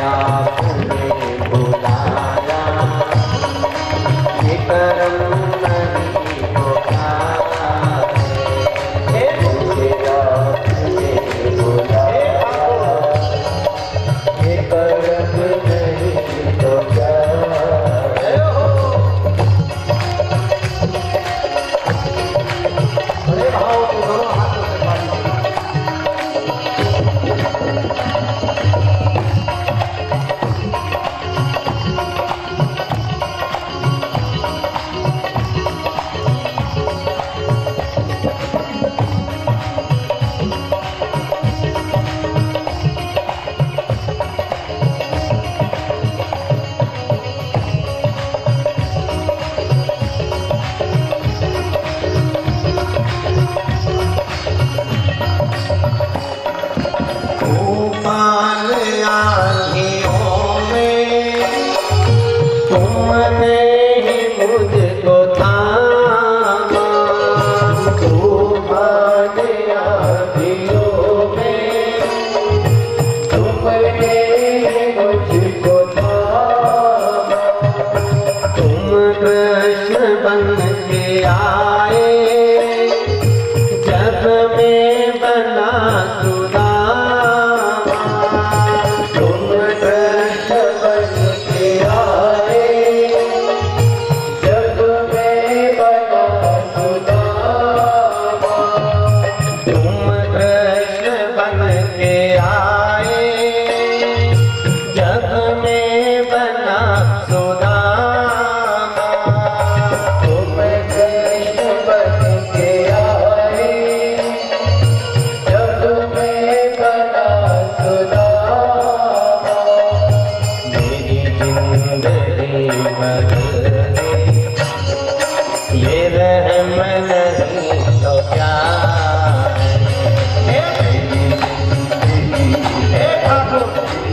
आपने बुलाया, ये करम नहीं तो क्या है, मुझे आपने बुलाया, ये करम नहीं तो क्या है। बड़े भाव से दोनों हाथों से पानी तुमने ही मुझको थामा, तूफान आंधियों में तुमने ही मुझको थामा। तुम कृष्ण बन के आए जब मैं बना सुदामा, तुम कृष्ण बन के आए जब मैं बना सुदामा, तुम कृष्ण बन के आए जब मैं बना सुदामा, तुम कृष्ण बन के आए जब मैं बना सुदामा। मेरी जिंदगी बदल गई, ये रहम नहीं तो क्या है, मेरी जिंदगी हे ठाकुर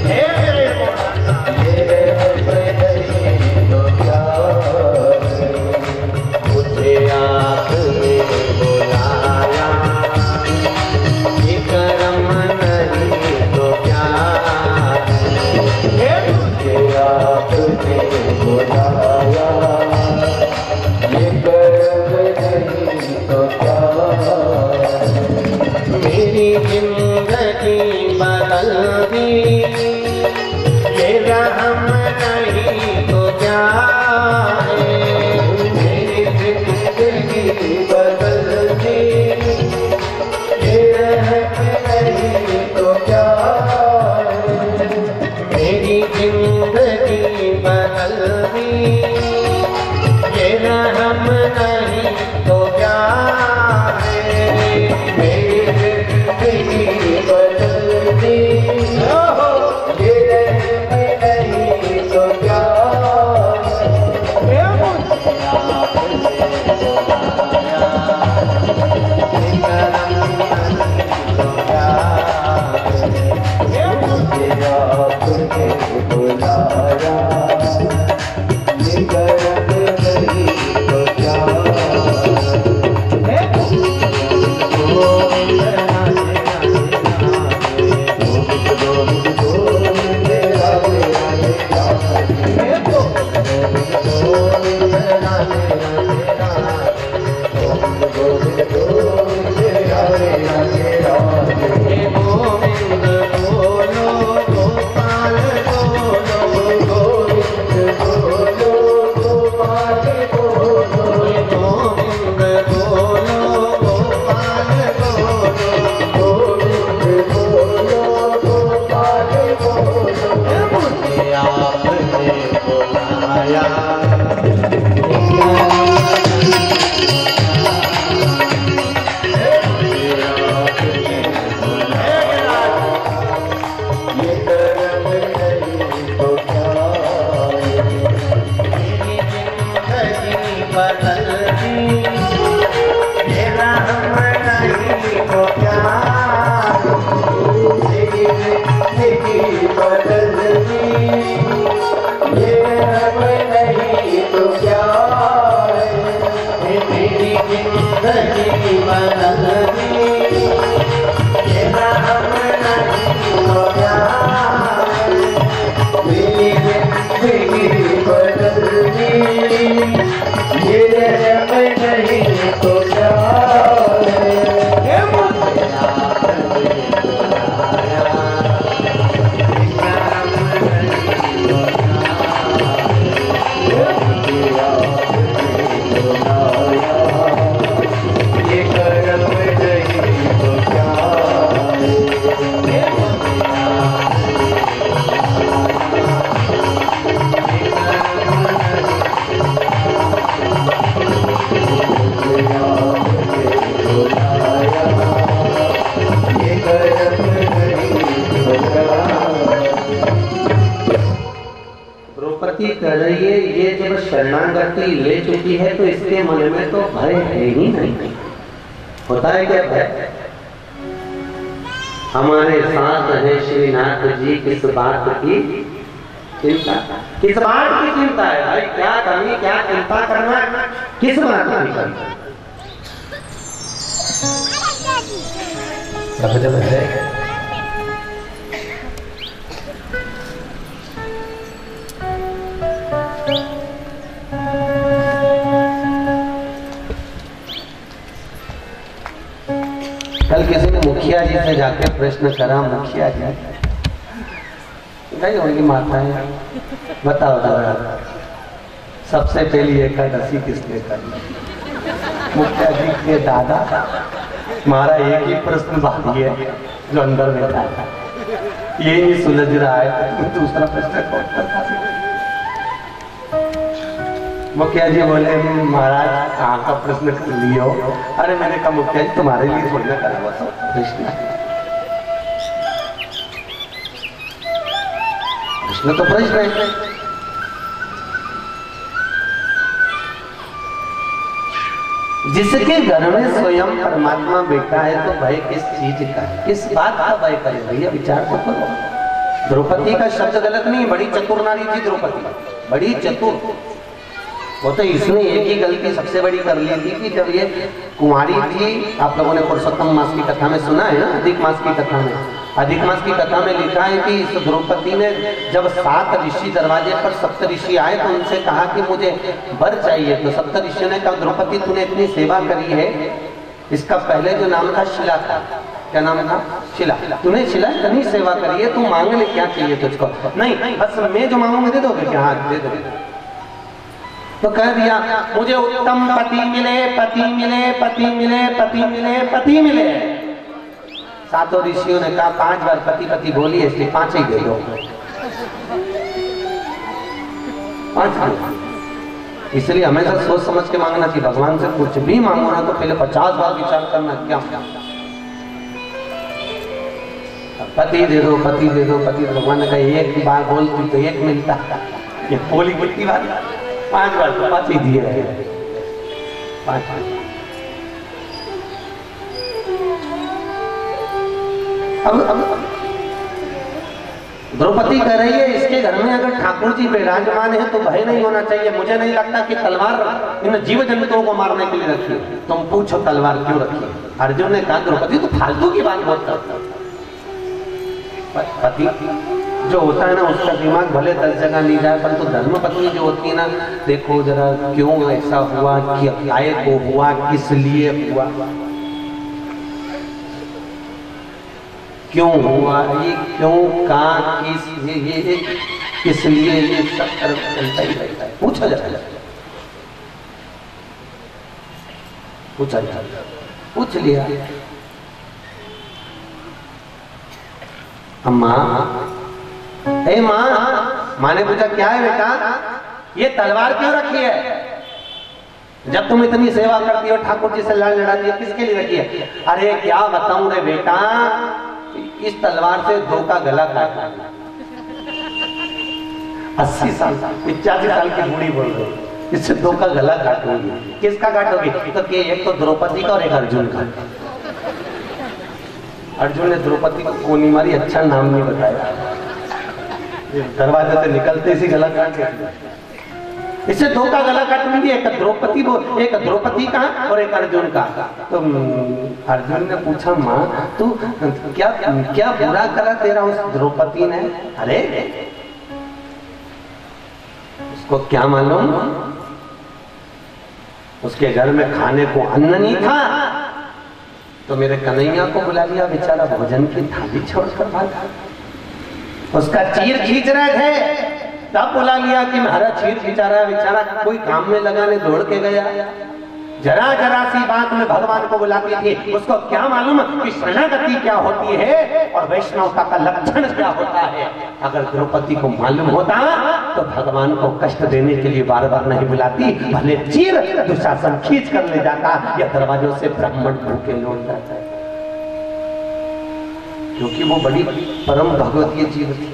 हे मेरे भोलानाथ, ये रहम नहीं तो क्या है, मुझे आपने बुलाया, ये करम नहीं तो क्या है, मुझे आपने बुलाया, ये करम नहीं तो क्या है। मेरी जिंदगी बदल दी, ये रहम नहीं तो क्या है, मेरी जिंदगी बदल दी, ये रहम नहीं तो क्या है, मेरी जिंदगी बदल दी, ये रहम नहीं तो क्या है, मेरी जिंदगी बदल दी, ये रहम नहीं तो क्या है, मुझे आपने बुलाया, ये करम नहीं तो क्या है, मुझे आपने बुलाया, ये करम नहीं तो क्या है। गोविंद राधे राधे राधे, गोविंद गोविंद राधे राधे राधे, गोविंद राधे राधे राधे, गोविंद गोविंद राधे राधे राधे, गोविंद बोलो गोपाल बोलो, द्रौपदी कह रही है ये जब शरणागति ले चुकी है तो इसके मन में तो भय है ही नहीं। होता है क्या भय? हमारे साथ है श्रीनाथ जी, किस बात की चिंता? किस बात की चिंता है भाई? क्या करनी, क्या चिंता करना, किस बात की चिंता? कल किसी ने मुखिया जी से जाकर प्रश्न करा, मुखिया जी गई होंगी माताएं, बताओ जरा सबसे पहली एकादशी किसने करी? मुखिया जी के दादा। हमारा एक ही प्रश्न बाकी है जो अंदर बैठा था, ये नहीं सुलझ रहा है तो दूसरा प्रश्न कौन करता? मुखिया जी बोले महाराज कहाँ का प्रश्न कर लियो? अरे मैंने कहा मुखिया जी तुम्हारे लिए थोड़ी ना करा, तो प्रश्न प्रश्न तो प्रश्न है। जिसके घर में स्वयं परमात्मा बैठा है तो भय किस चीज का है? किस बात का भय करे भैया? विचार तो करो। द्रौपदी का शब्द गलत नहीं, बड़ी चतुर नारी थी द्रौपदी, बड़ी चतुर। वो तो इसने एक ही गलती सबसे बड़ी कर ली थी कि जब ये कुंवारी थी, आप लोगों ने पुरुषोत्तम मास की कथा में सुना है ना, अधिक मास की कथा में, अधिक मास की कथा में लिखा है कि इस द्रौपदी ने जब 7 ऋषि दरवाजे पर सप्त ऋषि आए तो उनसे कहा कि मुझे वर चाहिए, तो सप्त ऋषि ने कहा द्रौपदी तूने इतनी सेवा करी है, इसका पहले जो नाम था शिला था, क्या नाम था? शिला। तूने शिला इतनी सेवा करी है, तू मांग ले क्या चाहिए तुझको? नहीं बस मैं जो मांगूंगा दे दोगे क्या? हाँ दे दोगे। तो कह दिया मुझे उत्तम पति मिले, पति मिले, पति मिले, पति मिले, पति मिले। 7 ऋषियों ने कहा 5 बार पति पति बोली है इसलिए 5 ही दे दो। 5 इसलिए हमेशा सोच समझ के मांगना चाहिए। भगवान से कुछ भी मांगो ना तो पहले 50 बार विचार करना क्या पति दे दो, पति दे दो, पति। भगवान ने कहा एक बार बोलती तो 1 मिलता, ये बोली कितनी बार? 5 बार तो 5 ही दिए रहे। 5 अब द्रौपदी कह रही है इसके घर में अगर ठाकुर जी विराजमान है तो भय नहीं होना चाहिए। मुझे नहीं लगता कि तलवार इन जीव जंतुओं को मारने के लिए रखी है। तुम पूछो तलवार क्यों रखी है? अर्जुन ने कहा द्रौपदी तो फालतू की बात बहुत करता। पति जो होता है ना उसका दिमाग भले 10 जगह नहीं जाए, परंतु धर्म पत्नी जो होती है ना, देखो जरा क्यों ऐसा हुआ, काय को हुआ, किस लिए हुआ, क्यों हुआ, ये क्यों, कहाँ, किस लिए, ये सब तरफ चलता ही रहता है। पूछा जाता, पूछा जाता, पूछ लिया। अम्मा, हे माँ ने पूछा क्या है बेटा, ये तलवार क्यों रखी है? जब तुम इतनी सेवा करती हो, ठाकुर जी से लड़ लड़ाती हो, किसके लिए रखी है? अरे क्या बताऊं रे बेटा, इस तलवार से 2 का गला काटा। 80 साल 85 साल की बूढ़ी बोल रही, इससे 2 का गला काटोगी। किसका काटोगी? तो कि एक तो द्रौपदी का और एक अर्जुन का। अर्जुन ने द्रौपदी को कोनी मारी, अच्छा नाम नहीं बताया, दरवाजे से निकलते इसी गला काट दिया। इससे 2 का गला काटूंगी, एक द्रौपदी का और एक अर्जुन का। तो अर्जुन ने पूछा माँ तू क्या क्या बुरा करा तेरा उस द्रौपदी ने? अरे उसको क्या मालूम, उसके घर में खाने को अन्न नहीं था तो मेरे कन्हैया को बुला लिया, बेचारा भोजन की थाली छोड़कर भागा। उसका चीर खींच रहे थे तब बुला लिया कि मेरा चीर खींचा रहा है, बेचारा कोई काम में लगाने दौड़ के गया। जरा जरा सी बात में भगवान को बुलाती थी, उसको क्या मालूम कि शरणागति क्या होती है और वैष्णवता का लक्षण क्या होता है। अगर द्रौपदी को मालूम होता तो भगवान को कष्ट देने के लिए बार बार नहीं बुलाती, भले चीर दुशासन खींच कर ले जाता या दरवाजों से ब्राह्मण भूखे लौट जाता, क्योंकि वो बड़ी परम भगवतीय चीज थी।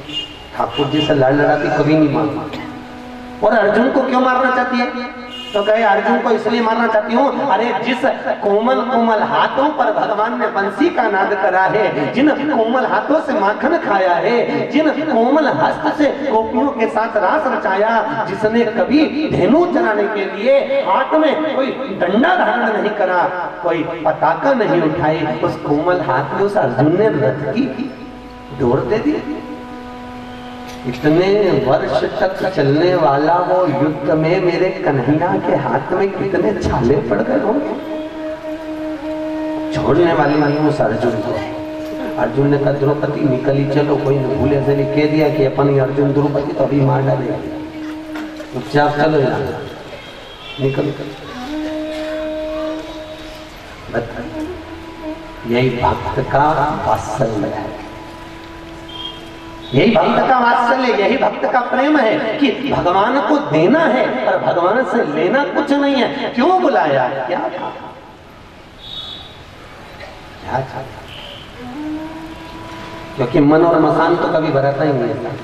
ठाकुर जी से लड़ लड़ाती कभी नहीं मांगा, और अर्जुन को क्यों मारना चाहती है? तो कहे अर्जुन को इसलिए मारना चाहती हूँ, अरे जिस कोमल कोमल हाथों पर भगवान ने बंसी का नाद करा है, जिन कोमल हाथों से माखन खाया है, जिन कोमल हस्त से गोपियों के साथ रास रचाया, जिसने कभी धेनु चराने के लिए हाथ में कोई डंडा धारण नहीं करा, कोई पताका नहीं उठाई, उस कोमल हाथ में उस अर्जुन ने रथ की डोर दे दी। इतने वर्ष तक चलने वाला वो युद्ध में मेरे कन्हैया के हाथ में कितने छाले पड़ गए होंगे। छोड़ने वाली नहीं उस अर्जुन को। अर्जुन ने कहा द्रौपदी निकली चलो, कोई ने भूले से कह दिया कि अपन अर्जुन द्रौपदी तो अभी मार डालेगा, चुपचाप चलो यहाँ निकल। यही भक्त का वात्सल्य है, यही भक्त का वात्सल्य, यही भक्त का प्रेम है कि भगवान को देना है और भगवान से लेना कुछ नहीं है। क्यों बुलाया, क्या था, क्या था? क्योंकि मन और मकान तो कभी भरता ही नहीं है।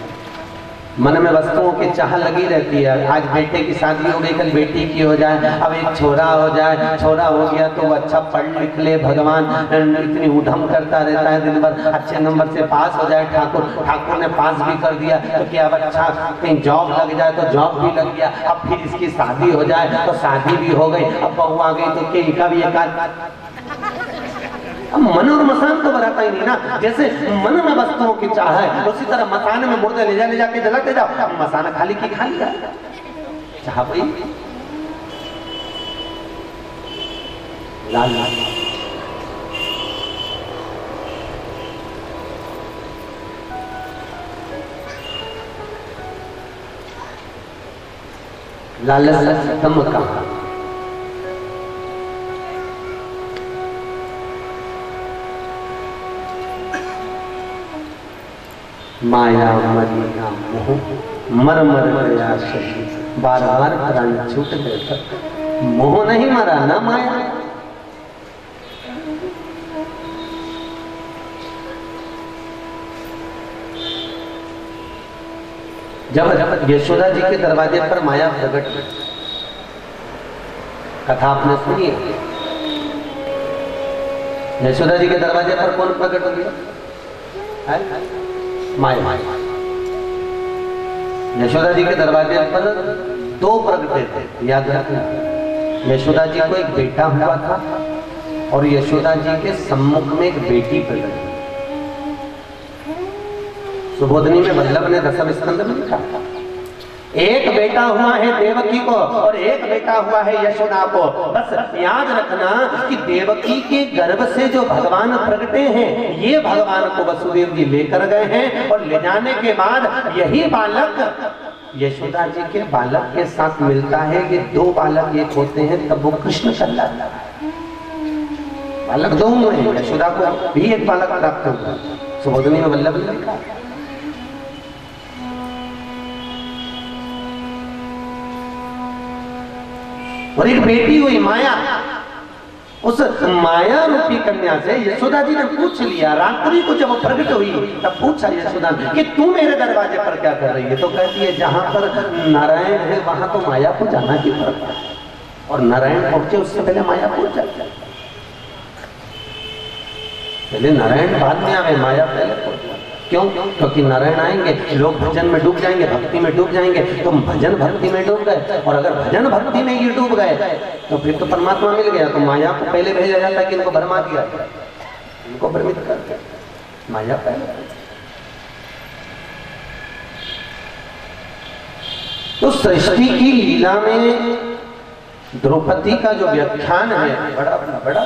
मन में वस्तुओं की चाह लगी रहती है। आज बेटे की शादी हो गई, कल बेटी की हो जाए, अब एक छोरा हो जाए, छोरा हो गया तो वो अच्छा पढ़ लिख ले, भगवान इतनी उधम करता रहता है दिन भर, अच्छे नंबर से पास हो जाए। ठाकुर ने पास भी कर दिया तो क्या, अब अच्छा कहीं जॉब लग जाए तो जॉब भी लग गया, अब फिर इसकी शादी हो जाए तो शादी भी हो गई, अब बहू आ गई तो इनका भी एक अब मन और मसान तो बनाता ही नहीं ना। जैसे मन में वस्तुओं की चाह है, उसी तरह मसान में मुर्दे ले जाके जलाते जाओ, अब मसान खाली की खाली है, चाह भाई लाल लाल। लालच कम कहा, माया मदिरा मोह मर मर गया शरीर, बार बार प्राण छूट गए तक। मोह नहीं मरा ना माया। जब यशोदा जी के दरवाजे पर माया प्रकट, कथा आपने सुनी है, यशोदा जी के दरवाजे पर कौन प्रकट हो गया? माया। यशोदा जी के दरवाजे पर दो प्रगटे थे, याद रखना। यशोदा जी को एक बेटा हुआ था और यशोदा जी के सम्मुख में एक बेटी प्रकट। सुबोधनी में वल्लभ ने दशम स्कंद में लिखा था, एक बेटा हुआ है देवकी को और एक बेटा हुआ है यशोदा को। बस याद रखना कि देवकी के गर्भ से जो भगवान प्रगटे हैं, ये भगवान को वसुदेव जी लेकर गए हैं और ले जाने के बाद यही बालक यशोदा जी के बालक के साथ मिलता है। ये दो बालक एक होते हैं, तब वो कृष्ण कहलाता है। बालक दो हुए हैं, यशोदा को भी एक बालक प्राप्त हुआ। सुबोधनी में वल्लभ ने लिखा, और एक बेटी हुई माया। उस माया रूपी कन्या से यशोदा जी ने पूछ लिया, रात्रि को जब प्रकट हुई तब पूछा यशोदा ने कि तू मेरे दरवाजे पर क्या कर रही है? तो कहती है जहां पर नारायण है वहां तो माया को जाना ही पड़ता है, और नारायण पहुंचे उससे पहले माया पहुंच जाती है। पहले नारायण बाद में आवे, माया पहले पहुंच। क्यों? क्योंकि नारायण आएंगे, लोग भजन में डूब जाएंगे, भक्ति में डूब जाएंगे। तुम भजन भक्ति में डूब गए, और अगर भजन भक्ति में ये डूब गए तो फिर तो परमात्मा मिल गया। तो माया को पहले भेजा जाता है कि इनको भरमा दिया, इनको भ्रमित कर दिया, माया पहले। तो सृष्टि की लीला में द्रौपदी का जो व्याख्यान है बड़ा बड़ा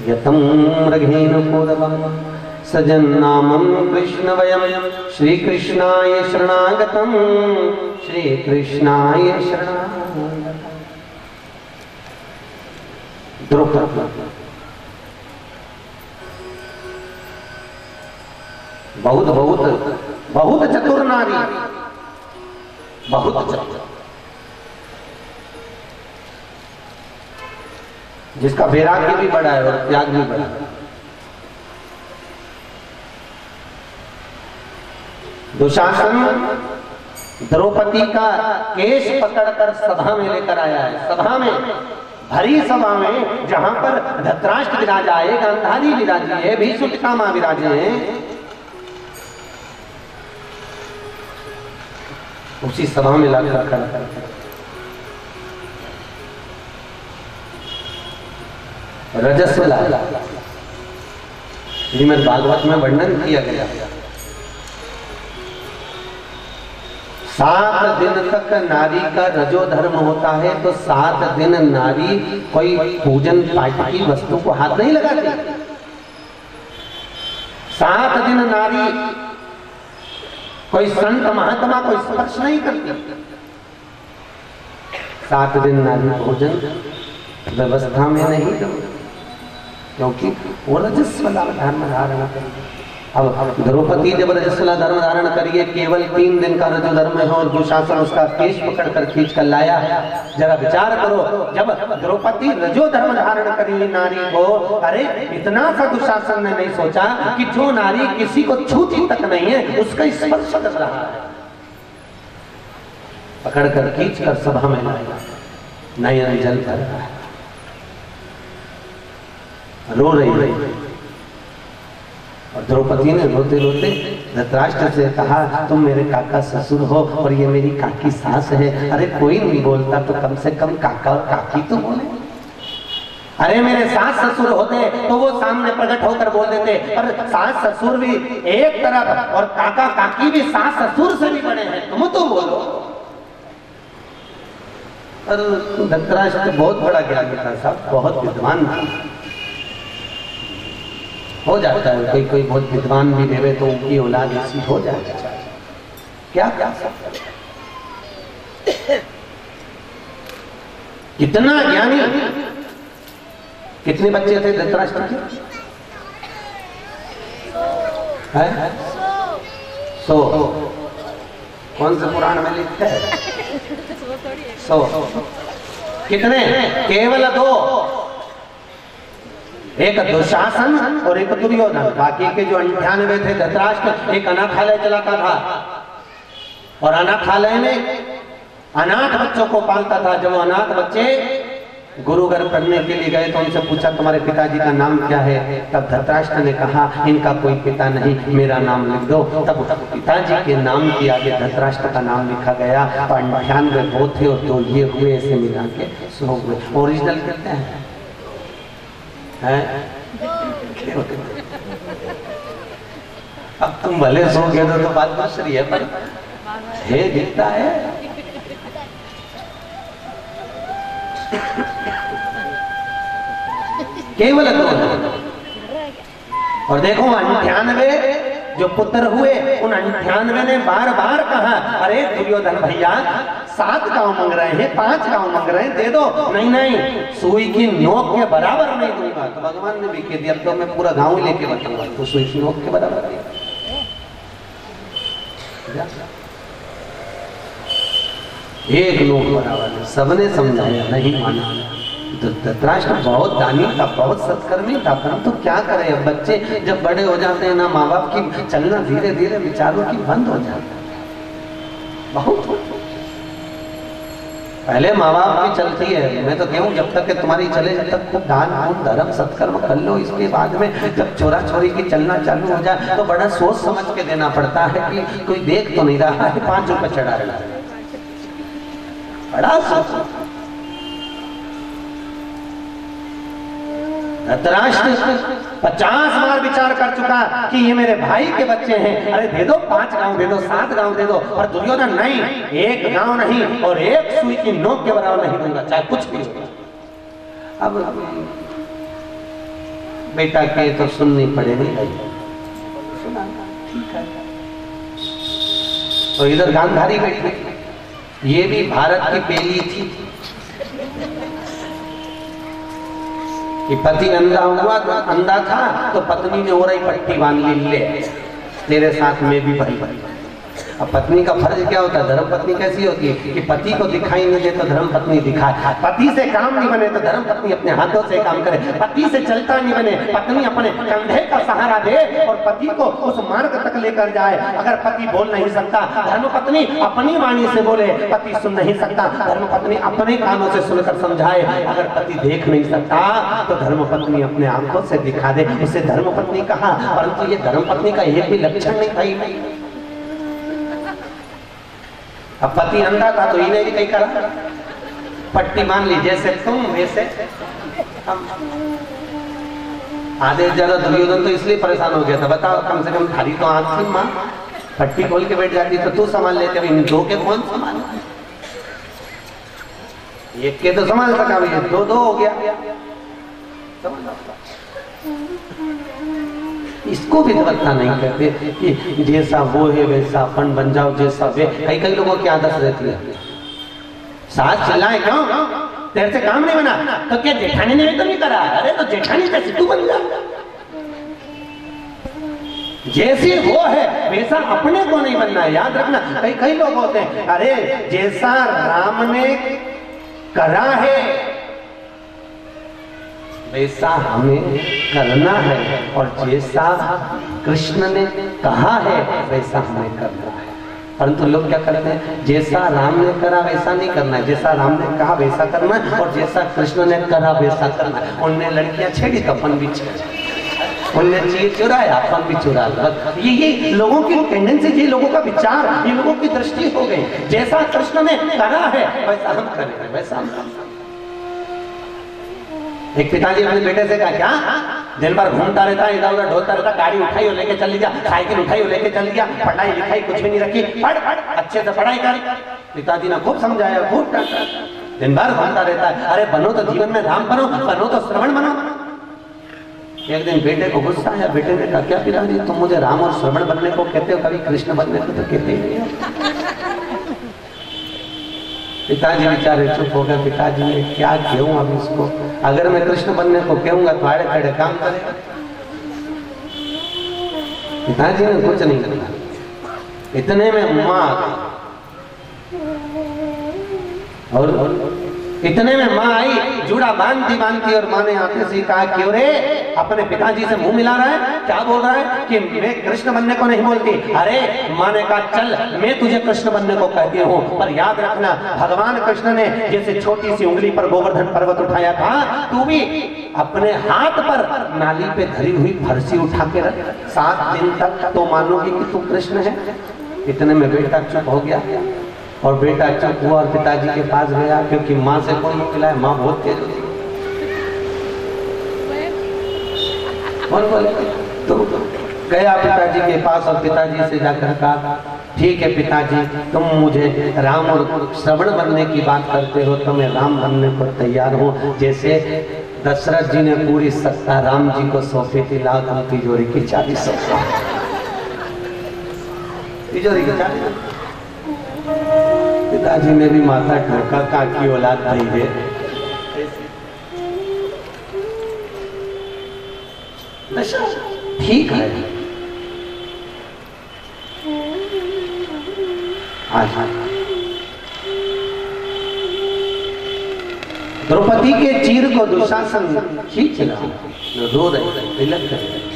यतम मृगेन पूर्वम सजन नामम कृष्ण वयम श्री कृष्णाय शरणागतम श्री कृष्णाय शरणागतम। द्रौपदी बहुत बहुत बहुत चतुर नारी, बहुत चतुर, जिसका वैराग्य भी बड़ा है और त्याग भी बड़ा है। दुशासन द्रौपदी का केश पकड़कर सभा में लेकर आया है। सभा में, भरी सभा में, जहां पर धृतराष्ट्र विराजा है, गांधारी विराजी है, भीष्म पितामह विराजे हैं, उसी सभा में लाकर खड़ा करता रजस्वला श्रीमद् भागवत में वर्णन किया गया। 7 दिन तक नारी का रजो धर्म होता है, तो 7 दिन नारी कोई पूजन पाठ की वस्तु को हाथ नहीं लगाती। 7 दिन नारी कोई संत महात्मा को स्पर्श नहीं करती। 7 दिन नारी भोजन व्यवस्था में नहीं करती, क्योंकि वो रजस्वला धर्म धारण करेगी। अब द्रौपदी जब रजस्वला धर्म धारण करिए, केवल 3 दिन का रजो धर्म है और दुशासन उसका केश पकड़कर खींच कर लाया। जरा विचार करो, जब द्रौपदी रजो धर्म धारण करी नारी को, अरे इतना सा दुशासन ने नहीं सोचा कि जो नारी किसी को छूती तक नहीं है उसका स्पर्श कर रहा है, पकड़कर खींच कर सभा में लाया, नयन जल कर रहा है, रो रही है। और द्रौपदी ने रोते रोते धृतराष्ट्र से कहा, तुम मेरे काका ससुर हो और ये मेरी काकी सास है। अरे कोई नहीं बोलता तो कम से कम काका और काकी तो बोले। अरे मेरे सास ससुर होते तो वो सामने प्रकट होकर बोल देते, पर सास ससुर भी एक तरफ और काका काकी भी सास ससुर से भी बड़े हैं, तुम तो बोलो। पर धृतराष्ट्र बहुत बड़ा ज्ञानी था साहब, बहुत विद्वान था। हो जाता है कोई कोई बहुत विद्वान भी देवे तो उनकी औलाद ऐसी हो जाती है, क्या क्या कितना ज्ञानी। कितने बच्चे थे धृतराष्ट्र के? 100। कौन से पुराण में लिखते हैं? 100। कितने? केवल 2, एक दुशासन और एक दुर्योधन। बाकी के जो 98 थे, धृतराष्ट्र एक अनाथालय चलाता था और अनाथालय में अनाथ बच्चों को पालता था। जब अनाथ बच्चे गुरु घर पढ़ने के लिए गए तो उनसे पूछा, तुम्हारे पिताजी का नाम क्या है? तब धृतराष्ट्र ने कहा, इनका कोई पिता नहीं, मेरा नाम लिख दो। तब पिताजी के नाम के आगे धृतराष्ट्र का नाम लिखा गया। 98 वो थे और 2 ये हुए, ऐसे मिला के 100 हुए। ओरिजिनल कहते हैं अब तुम भले सो गए तो बात दूसरी है, पर हे दिखता है। केवल 2। और देखो 98 जो पुत्र हुए, उन 98 ने बार बार कहा, अरे दुर्योधन भैया 7 गांव मांग रहे हैं, 5 गांव मांग रहे हैं, दे दो। नहीं नहीं, सुई की नोक के बराबर नहीं दूंगा। तो भगवान ने भी कह दिया, तो मैं पूरा गांव लेके बताऊंगा, तो सुई की नोक के बराबर नहीं। एक नोक बराबर, सबने समझाया, नहीं माना। धृतराष्ट्र बहुत दानी था, बहुत सत्कर्मी था, परंतु क्या करे, अब बच्चे जब बड़े हो जाते हैं ना, माँ बाप की चलना धीरे धीरे विचारों की बंद हो जाता है। बहुत पहले माँ बाप की चलती है। मैं तो कहूँ जब तक तुम्हारी चले, जब तक खूब दान पुण्य धर्म सत्कर्म कर लो, इसके बाद में जब चोरा चोरी की चलना चालू हो जाए तो बड़ा सोच समझ के देना पड़ता है कि कोई देख तो नहीं रहा है, 5 रुपए चढ़ा रहा है, बड़ा सोच। धृतराष्ट्र 50 बार विचार कर चुका कि ये मेरे भाई के बच्चे हैं, अरे दे दो, 5 गांव दे दो, 7 गांव दे दो। और दुर्योधन नहीं, 1 गांव नहीं और 1 सुई की नोक के बराबर नहीं दूंगा, चाहे कुछ भी हो। अब बेटा के तो सुननी पड़ेगी, तो इधर गांधारी बैठी, ये भी भारत की पहली थी कि पति अंधा हुआ, अंधा था तो पत्नी ने और ही पट्टी बांध ली, ले तेरे साथ में भी भाई भाई। अब पत्नी का फर्ज क्या होता है? धर्म पत्नी कैसी होती है कि पति को दिखाई नहीं दे तो धर्म पत्नी दिखाए, पति से काम नहीं बने तो धर्म पत्नी अपने हाथों से काम करे, पति से चलता नहीं बने पत्नी अपने कंधे का सहारा दे और पति को उस मार्ग तक लेकर जाए। अगर पति बोल नहीं सकता, धर्म पत्नी अपनी वाणी से बोले, पति सुन नहीं सकता, धर्म पत्नी अपने कानों से सुनकर समझाए। अगर पति देख नहीं सकता तो धर्म पत्नी अपने आंखों से दिखा दे, इसे धर्म पत्नी कहा। परंतु ये धर्म पत्नी का एक भी लक्षण नहीं था। अब पति अंधा था तो इन्हें भी कहीं करा, पट्टी मान ली, जैसे तुम वैसे हम। आधे ज्यादा दुर्योधन तो इसलिए परेशान हो गया था, बताओ कम से कम थारी तो आंख थी मां, पट्टी खोल के बैठ जाती तो तू संभाल लेते, इन दो के कौन संभाल? एक के तो संभाल सका, दो दो हो गया। इसको भी विद्वत्ता नहीं कहते कि जैसा वो है वैसा अपन बन जाओ, जैसा वे। कई लोगों की आदत रहती है, सास चिल्लाए क्यों, तेरे से काम नहीं बना, तो क्या जेठानी ने तो नहीं करा? अरे तो जेठानी जैसी तू बन जा, जैसी वो है वैसा अपने को नहीं बनना है। याद रखना, कई लोग होते हैं, अरे जैसा राम ने करा है वैसा हमें करना है, और जैसा कृष्ण ने कहा है वैसा हमें करना है। परंतु लोग क्या करते हैं, जैसा राम ने करा वैसा नहीं करना है, जैसा राम ने कहा वैसा करना है, और जैसा कृष्ण ने करा वैसा करना है। उनने लड़कियां छेड़ी तो अपन भी छेड़ी, उनने चीज चुराया अपन भी चुरा। ये लोगों की टेंडेंसी, ये लोगों का विचार, ये लोगों की दृष्टि हो गई। जैसा कृष्ण ने करा है वैसा हम करेंगे, वैसा हम करेंगे। एक पिताजी अपने बेटे से कहा, क्या दिन भर घूमता रहता है, इधर उधर ढोता रहता, गाड़ी उठाई और लेके चल गया, साइकिल उठाई और लेके चल गया, पढ़ाई लिखाई कुछ भी नहीं रखी, पढ़ अच्छे से पढ़ाई कर। पिताजी ने खूब समझाया, खूब डांटा, दिन भर घूमता रहता है। अरे बनो तो जीवन में राम बनो, बनो तो श्रवण बनो। एक दिन बेटे को गुस्सा आया, बेटे ने कहा, क्या पिताजी तुम मुझे राम और श्रवण बनने को कहते हो, कभी कृष्ण बनने को तो कहते ही नहीं। पिताजी बेचारे चुप हो गए। पिताजी ने क्या कहूं अब इसको, अगर मैं कृष्ण बनने को कहूंगा तो आड़े खड़े काम करेगा। पिताजी ने कुछ नहीं करना। इतने में मां आ गई, और इतने में मां आई, जूड़ा बांधती और मां ने आते से कहा, क्यों रे अपने पिताजी से मुंह मिला रहा है, क्या बोल रहा है कि मैं कृष्ण बनने को नहीं बोलती। अरे मां ने कहा, चल मैं तुझे कृष्ण बनने को कहती हूँ, पर याद रखना भगवान कृष्ण ने जैसे छोटी सी उंगली पर गोवर्धन पर्वत उठाया था, तू भी अपने हाथ पर नाली पे धरी हुई फरसी उठा के रख, 7 दिन तक तो मानोगी कि तू कृष्ण है। इतने में बेटा चुप हो गया, और बेटा चुप हुआ और पिताजी के पास गया, क्योंकि माँ से कौन मिला, माँ बहुत तेज होती। कौन बोले तो गया पिताजी के पास और पिताजी से जाकर कहा, ठीक है पिताजी, तुम मुझे राम और श्रवण बनने की बात करते हो तो मैं राम बनने को तैयार हूँ। जैसे दशरथ जी ने पूरी सत्ता राम जी को सौंपी थी, लाओ तुम तिजोरी की चाबी सौंपो, तिजोरी की चाबी। पिताजी ने भी माथा ठोका, काकी औलाद नहीं है। ठीक है, द्रौपदी के चीर को दुशासन खींच रहा, रो रहे, तिलक कर रहे।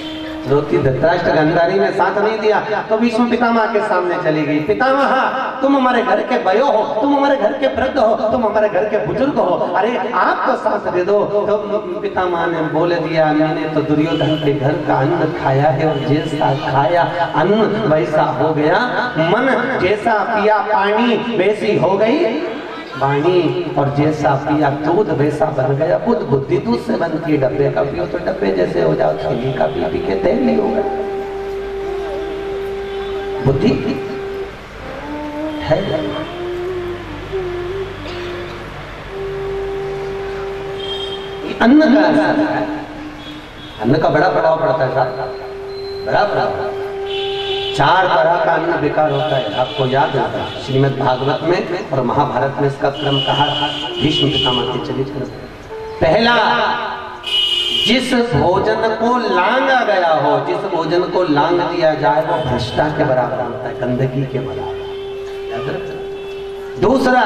रोती धृतराष्ट्र गांधारी ने साथ नहीं दिया तो भीष्म पितामह के सामने चली गई। पितामह, तुम हमारे घर के बयो हो, तुम हमारे घर के वृद्ध हो, तुम हमारे घर के बुजुर्ग हो, अरे आप तो साथ दे दो। तो पितामह ने बोल दिया, मैंने तो दुर्योधन के घर का अन्न खाया है, और जैसा खाया अन्न वैसा हो गया मन, जैसा पिया पानी वैसी हो गई वाणी, और जैसा पिया दूध वैसा बन गया बुद्ध। बुद्धि दूध से बनती है, डब्बे का पियो तो डब्बे जैसे हो जाओ, थैली का पी के थैली हो गया। बुद्धि है। अन्न का असर है, अन्न का बड़ा प्रभाव पड़ता है साहब, बड़ा प्रभाव। 4 तरह का अन्न बेकार होता है, आपको याद होगा श्रीमद् भागवत में और महाभारत में इसका क्रम कहा भीष्म पितामह के चरित्र में। पहला जिस भोजन को लांगा गया हो, जिस भोजन को लांग दिया जाए वो भ्रष्टा के बराबर होता है, गंदगी के बराबर। दूसरा,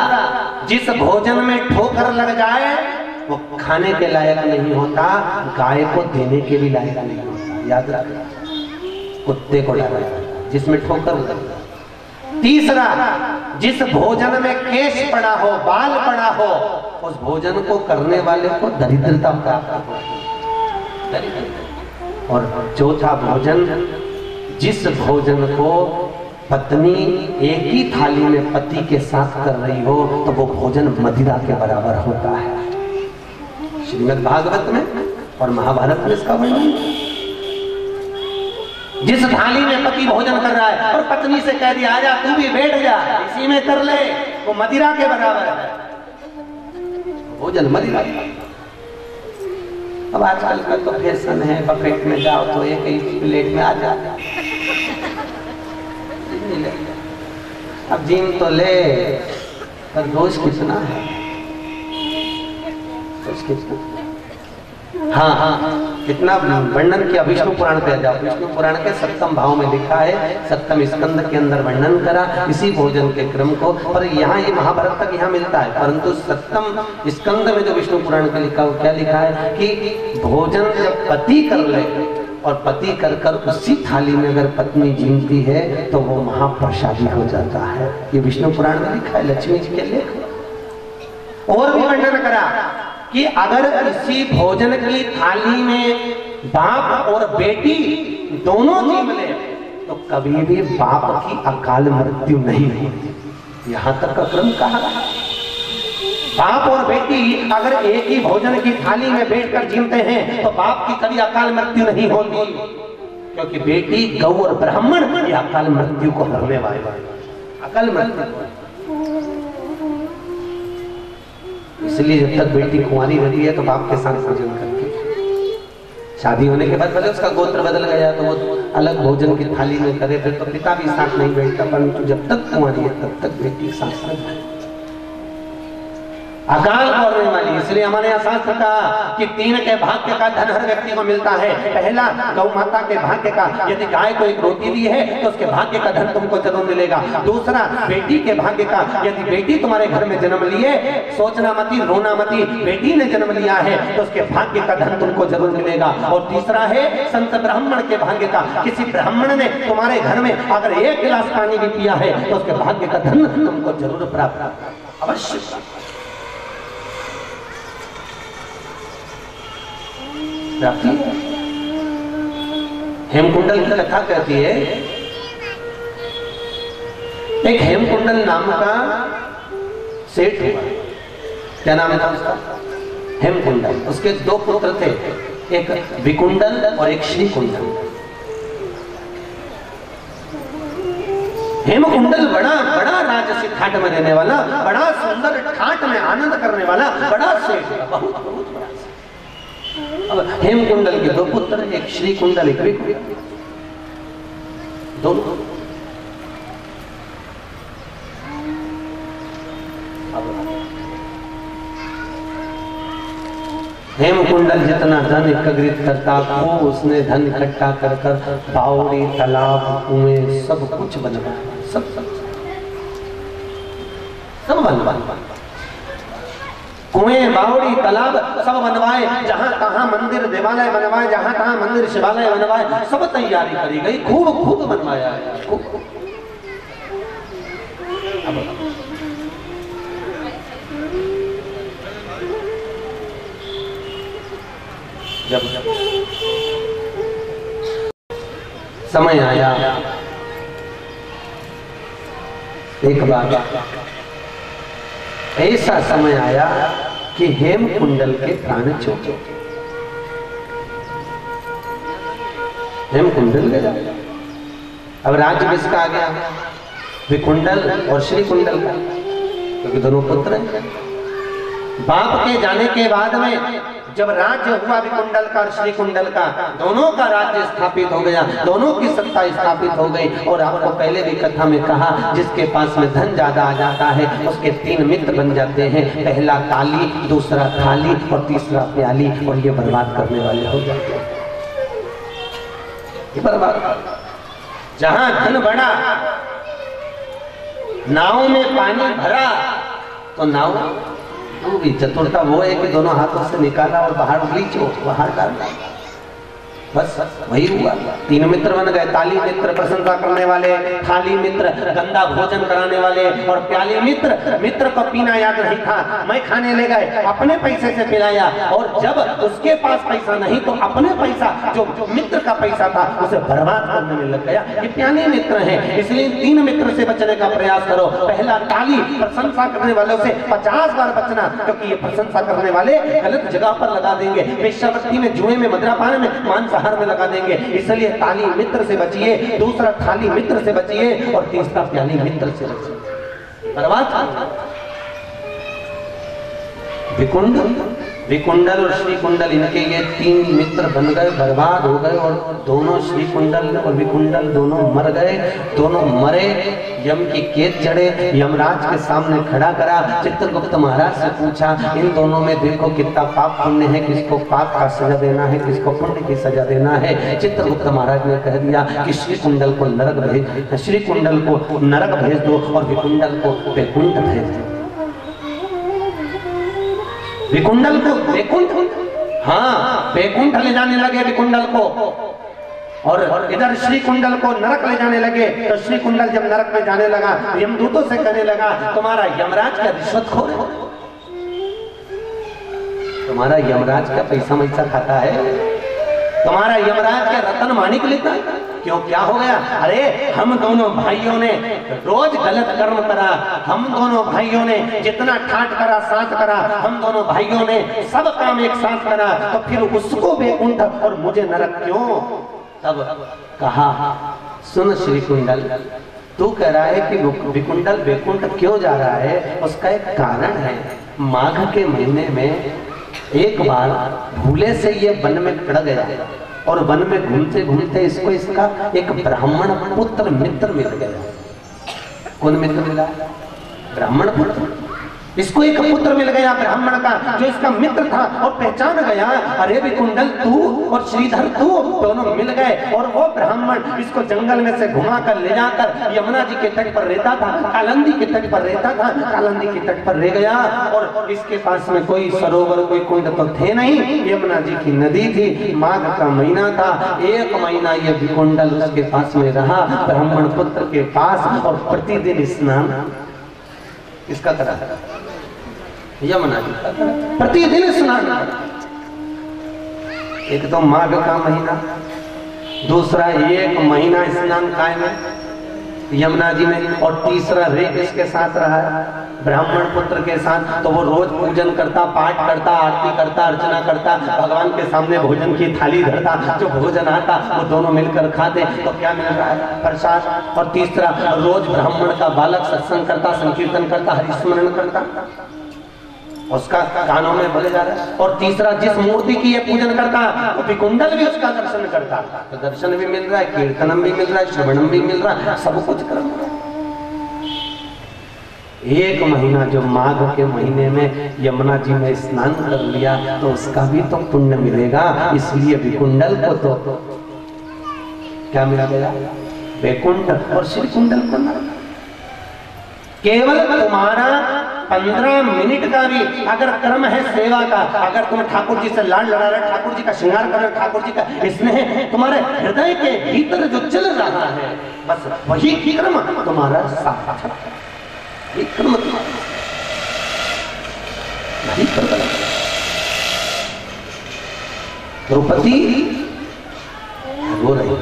जिस भोजन में ठोकर लग जाए वो खाने के लायक नहीं होता, गाय को देने के भी लायक नहीं होता। याद रखना, कुत्ते को डाला जाता जिसमें ठोकर लग जाए। तीसरा, जिस भोजन में केश पड़ा हो, बाल पड़ा हो, उस भोजन को करने वाले को दरिद्रता प्राप्त होती है। और चौथा भोजन, जिस भोजन को पत्नी एक ही थाली में पति के साथ कर रही हो तो वो भोजन मदिरा के बराबर होता है। श्रीमद् भागवत में और महाभारत में इसका वर्णन। जिस थाली में पति भोजन कर रहा है और पत्नी से कह दिया आजा तू भी बैठ जा, इसी में कर ले, वो मदिरा के बराबर है, भोजन मदिरा। अब आजकल का तो फैशन है, बफेट में जाओ तो एक ही प्लेट में आ जाता। अब जिम तो ले, पर दोष कितना है, दोष कितना। हाँ, कितना वर्णन किया विष्णु पुराण पे जाओ, विष्णु पुराण के 7वें भाव में लिखा है, 7वें स्कंद के अंदर वर्णन करा इसी भोजन के क्रम को। पर यहाँ ये महाभारत तक यहाँ मिलता है, परंतु 7वें स्कंद में जो विष्णु पुराण का लिखा वो क्या लिखा है कि भोजन जब पति कर ले और पति कर कर उसी थाली में अगर पत्नी जीती है तो वो महाप्रसादी हो जाता है। ये विष्णु पुराण में लिखा है, लक्ष्मी जी के लेख। और भी वर्णन करा कि अगर इसी भोजन की थाली में बाप और बेटी दोनों जीव ले तो कभी भी बाप की अकाल मृत्यु नहीं होती। यहां तक का क्रम कहा। बाप और बेटी अगर एक ही भोजन की थाली में बैठकर जीते हैं तो बाप की कभी अकाल मृत्यु नहीं होती, क्योंकि बेटी, गौ और ब्राह्मण ये अकाल मृत्यु को हरने वाले, अकाल मृत्यु। इसलिए जब तक बेटी कुंवारी रहती है तो बाप के साथ भोजन करती है। शादी होने के बाद भले उसका गोत्र बदल गया तो वो अलग भोजन की थाली में करे, फिर तो पिता भी साथ नहीं बैठता, परंतु जब तक कुंवारी है तब तक बेटी साथ साथ अकाल करने वाली। इसलिए हमारे यहाँ शास्त्र कहा कि 3 के भाग्य का धन हर व्यक्ति को मिलता है। पहला, गौ माता के भाग्य का, यदि गाय को एक रोटी दी है तो उसके भाग्य का धन तुमको जरूर मिलेगा। दूसरा, बेटी के भाग्य का, यदि बेटी तुम्हारे घर में जन्म लिए, सोचना मती, रोना मती, बेटी ने जन्म लिया है तो उसके भाग्य का धन तुमको जरूर मिलेगा। और तीसरा है संत ब्राह्मण के भाग्य का, किसी ब्राह्मण ने तुम्हारे घर में अगर 1 गिलास पानी भी पिया है तो उसके भाग्य का धन तुमको जरूर प्राप्त अवश्य। हेमकुंडल की कथा कहती है, एक हेमकुंडल नाम का सेठ हुआ। क्या नाम था उसका? हेमकुंडल। उसके 2 पुत्र थे, एक विकुंडल और एक श्रीकुंडल। हेमकुंडल बड़ा बड़ा राजसी ठाट में रहने वाला, बड़ा सुंदर ठाट में आनंद करने वाला बड़ा सेठ, बहुत बहुत बड़ा। अब हेमकुंडल के 2 पुत्र, एक श्रीकुंडल एक विकुंडल, दोनों। हेमकुंडल जितना धन एकत्रित करता वो उसने धन इकट्ठा कर कर बावड़ी, तालाब, कुएं सब कुछ बनवाया, सब बनवाया। कुएं, बावड़ी, तालाब सब बनवाए, जहां तहां मंदिर देवालय बनवाए, जहां तहां मंदिर शिवालय बनवाए, सब तैयारी करी गई, खूब बनवाया है, खूब। जब समय आया, एक बार ऐसा समय आया कि हेमकुंडल के प्राण छूटे। हेमकुंडल गया। अब राज्य किसका आ गया? विकुंडल और श्रीकुंडल का, क्योंकि दोनों पुत्र हैं। बाप के जाने के बाद में जब राज्य हुआ विकुंडल का और श्री कुंडल का, दोनों का राज्य स्थापित हो गया, दोनों की सत्ता स्थापित हो गई। और आपको पहले भी कथा में कहा, जिसके पास में धन ज्यादा आ जाता है उसके 3 मित्र बन जाते हैं, पहला ताली, दूसरा थाली और तीसरा प्याली, और ये बर्बाद करने वाले हो जाते हैं। बर्बाद, जहां धन बढ़ा, नाव में पानी भरा तो नाव डूबी। चतुरता वो है कि दोनों हाथों से निकाला और बाहर उगली बाहर डाला, बस वही हुआ। 3 मित्र बन गए, ताली मित्र प्रशंसा करने वाले, थाली मित्र गंदा भोजन कराने वाले, और प्याली मित्र को पीना याद नहीं था, मैं खाने ले गए, अपने पैसे से पिलाया, और जब उसके पास पैसा नहीं तो अपने पैसा जो मित्र का पैसा था उसे बर्बाद करने में लग गया। ये प्याली मित्र है, इसलिए 3 मित्र से बचने का प्रयास करो। पहला ताली, प्रशंसा करने वालों से 50 बार बचना, क्योंकि ये प्रशंसा करने वाले गलत जगह पर लगा देंगे, वेश्यावृत्ति में, जुए में, मदिरापान में, मांसाहार में लगा देंगे। इसलिए ताली मित्र से बचिए, दूसरा थाली मित्र से बचिए, और तीसरा प्याली मित्र से बचिए। बर्बाद। विकुंडल और श्री कुंडल, इनके ये 3 मित्र बन गए, बर्बाद हो गए, और दोनों श्री कुंडल और विकुंडल दोनों मर गए। दोनों मरे, यम की केत चढ़े, यमराज के सामने खड़ा करा, चित्रगुप्त महाराज से पूछा, इन दोनों में देखो कितना पाप पुण्य है, किसको पाप का सजा देना है, किसको पुण्य की सजा देना है। चित्रगुप्त महाराज ने कह दिया कि श्री कुंडल को नरक भेज, श्री कुंडल को नरक भेज दो और विकुंडल को वैकुंठ भेज दो। विकुंडल को वैकुंठ, हाँ वैकुंठ ले जाने लगे विकुंडल को, और इधर श्री कुंडल को नरक ले जाने लगे। तो श्री कुंडल जब नरक में जाने लगा, यमदूतों से कहने लगा, तुम्हारा यमराज का रिश्वतखोर है, तुम्हारा यमराज का पैसा मैसा खाता है, तुम्हारा यमराज का रतन माणिक लेता है। क्यों, क्या हो गया? अरे हम दोनों भाइयों ने रोज गलत कर्म करा, हम दोनों भाइयों ने जितना ठाट करा, साथ करा, हम दोनों भाइयों ने सब काम एक साथ करा, तो फिर उसको वैकुंठ और मुझे नरक क्यों? तब कहा, सुन श्री कुंडल, तू कह रहा है कि विकुंडल वैकुंठ क्यों जा रहा है, उसका एक कारण है। माघ के महीने में एक बार भूले से ये वन में पड़ गया, और वन में घूमते घूमते इसको इसका एक ब्राह्मण पुत्र मित्र मिल गया। कौन मित्र मिला? ब्राह्मण पुत्र। इसको एक पुत्र मिल गया ब्राह्मण का, जो इसका मित्र था, और पहचान गया, अरे विकुंडल तू और श्रीधर तू दोनों मिल गए। और वो ब्राह्मण इसको जंगल में से घुमा कर ले जाकर यमुना जी के तट पर रहता था, कालंदी के तट पर रहता था, कालंदी के तट पर रह गया। और इसके पास में कोई सरोवर, कोई कुंड तो थे नहीं, यमुना जी की नदी थी, माघ का महीना था। 1 महीना ये विकुंडल उसके पास में रहा, ब्राह्मण पुत्र के पास, और प्रतिदिन स्नान इसका करा, यमुना जी का प्रतिदिन स्नान। एक तो माघ का महीना, दूसरा 1 महीना स्नान कायम है यमुना जी में, और तीसरा रे किसके साथ रहा है? ब्राह्मण पुत्र के साथ। तो वो रोज पूजन करता, पाठ करता, आरती करता, अर्चना करता, भगवान के सामने भोजन की थाली धरता, जो भोजन आता वो दोनों मिलकर खाते। तो क्या मिल रहा है? प्रसाद। और तीसरा, रोज ब्राह्मण का बालक सत्संग करता, संकीर्तन करता, हरिस्मरण करता, उसका कानों में भले जा रहा है। और तीसरा, जिस मूर्ति की ये पूजन करता वो विकुंडल भी उसका दर्शन करता, तो दर्शन भी मिल रहा है, कीर्तनम भी मिल रहा है, श्रवणम भी मिल रहा है, सब कुछ कर रहा है। 1 महीना जो माघ के महीने में यमुना जी में स्नान कर लिया, तो उसका भी तो पुण्य मिलेगा। इसलिए विकुंडल को तो क्या मिल गया? वैकुंठ, और श्री कुंडल को नरक। केवल तुम्हारा 15 मिनट का भी अगर कर्म है सेवा का, अगर तुम ठाकुर जी से लाड लड़ा रहे, ठाकुर जी का श्रृंगार कर रहे, ठाकुर जी का स्नेह तुम्हारे हृदय के भीतर जो चल रहा है, बस वही कर्म तुम्हारा सार्थक है। कर्म द्रौपदी रो रही,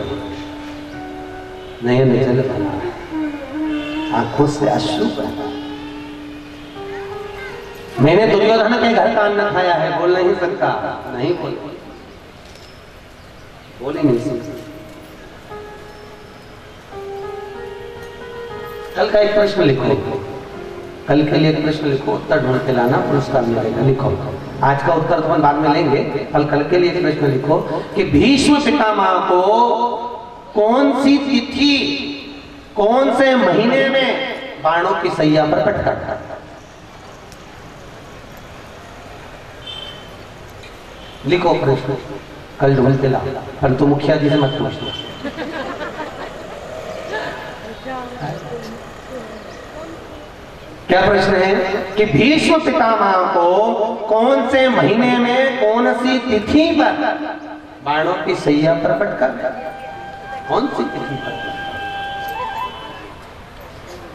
नयन जल बना, आंखों से अश्रु बहा। मैंने दुर्योधन के घर का अन्न खाया है, बोल नहीं सकता, नहीं बोल ही नहीं सकता। कल का एक प्रश्न लिखो, कल के लिए प्रश्न लिखो, उत्तर ढूंढ के लाना, पुरस्कार मिलेगा। लिखो, आज का उत्तर तो हम बाद में लेंगे, कल के लिए प्रश्न लिखो कि भीष्म पितामह को कौन सी तिथि, कौन से महीने में बाणों की सैया पर पटका था? लिखो प्रश्न, कल ढूंढ के ला, परंतु मुखिया जी से मत पूछना। क्या प्रश्न है कि भीष्म पितामह को कौन से महीने में कौन सी तिथि पर बाणों की सैया पर पटका? कौन सी तिथि पर?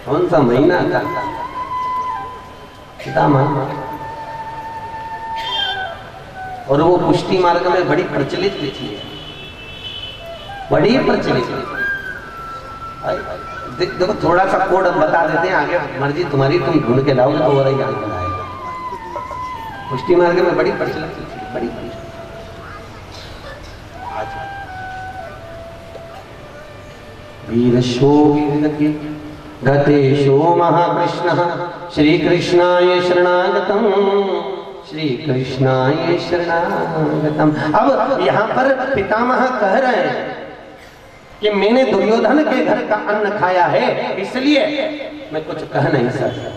कौन सा महीना था? पितामह, और वो पुष्टि मार्ग में बड़ी प्रचलित तिथि है, बड़ी प्रचलित। देखो थोड़ा सा कोड हम बता देते हैं, आगे मर्जी तुम्हारी, तुम ढूंढ के लाओगे तो और ही याद बनाएगा। पुष्टि मार्ग में बड़ी प्रचलित तिथि, बड़ी प्रचलित। वीरशो वीरति गतेशो महाकृष्ण श्री कृष्णाय शरणागतम, श्री कृष्णाय शरणागतम। अब यहाँ पर पितामह कह रहे हैं कि मैंने दुर्योधन के घर का अन्न खाया है, इसलिए मैं कुछ कह नहीं सकता।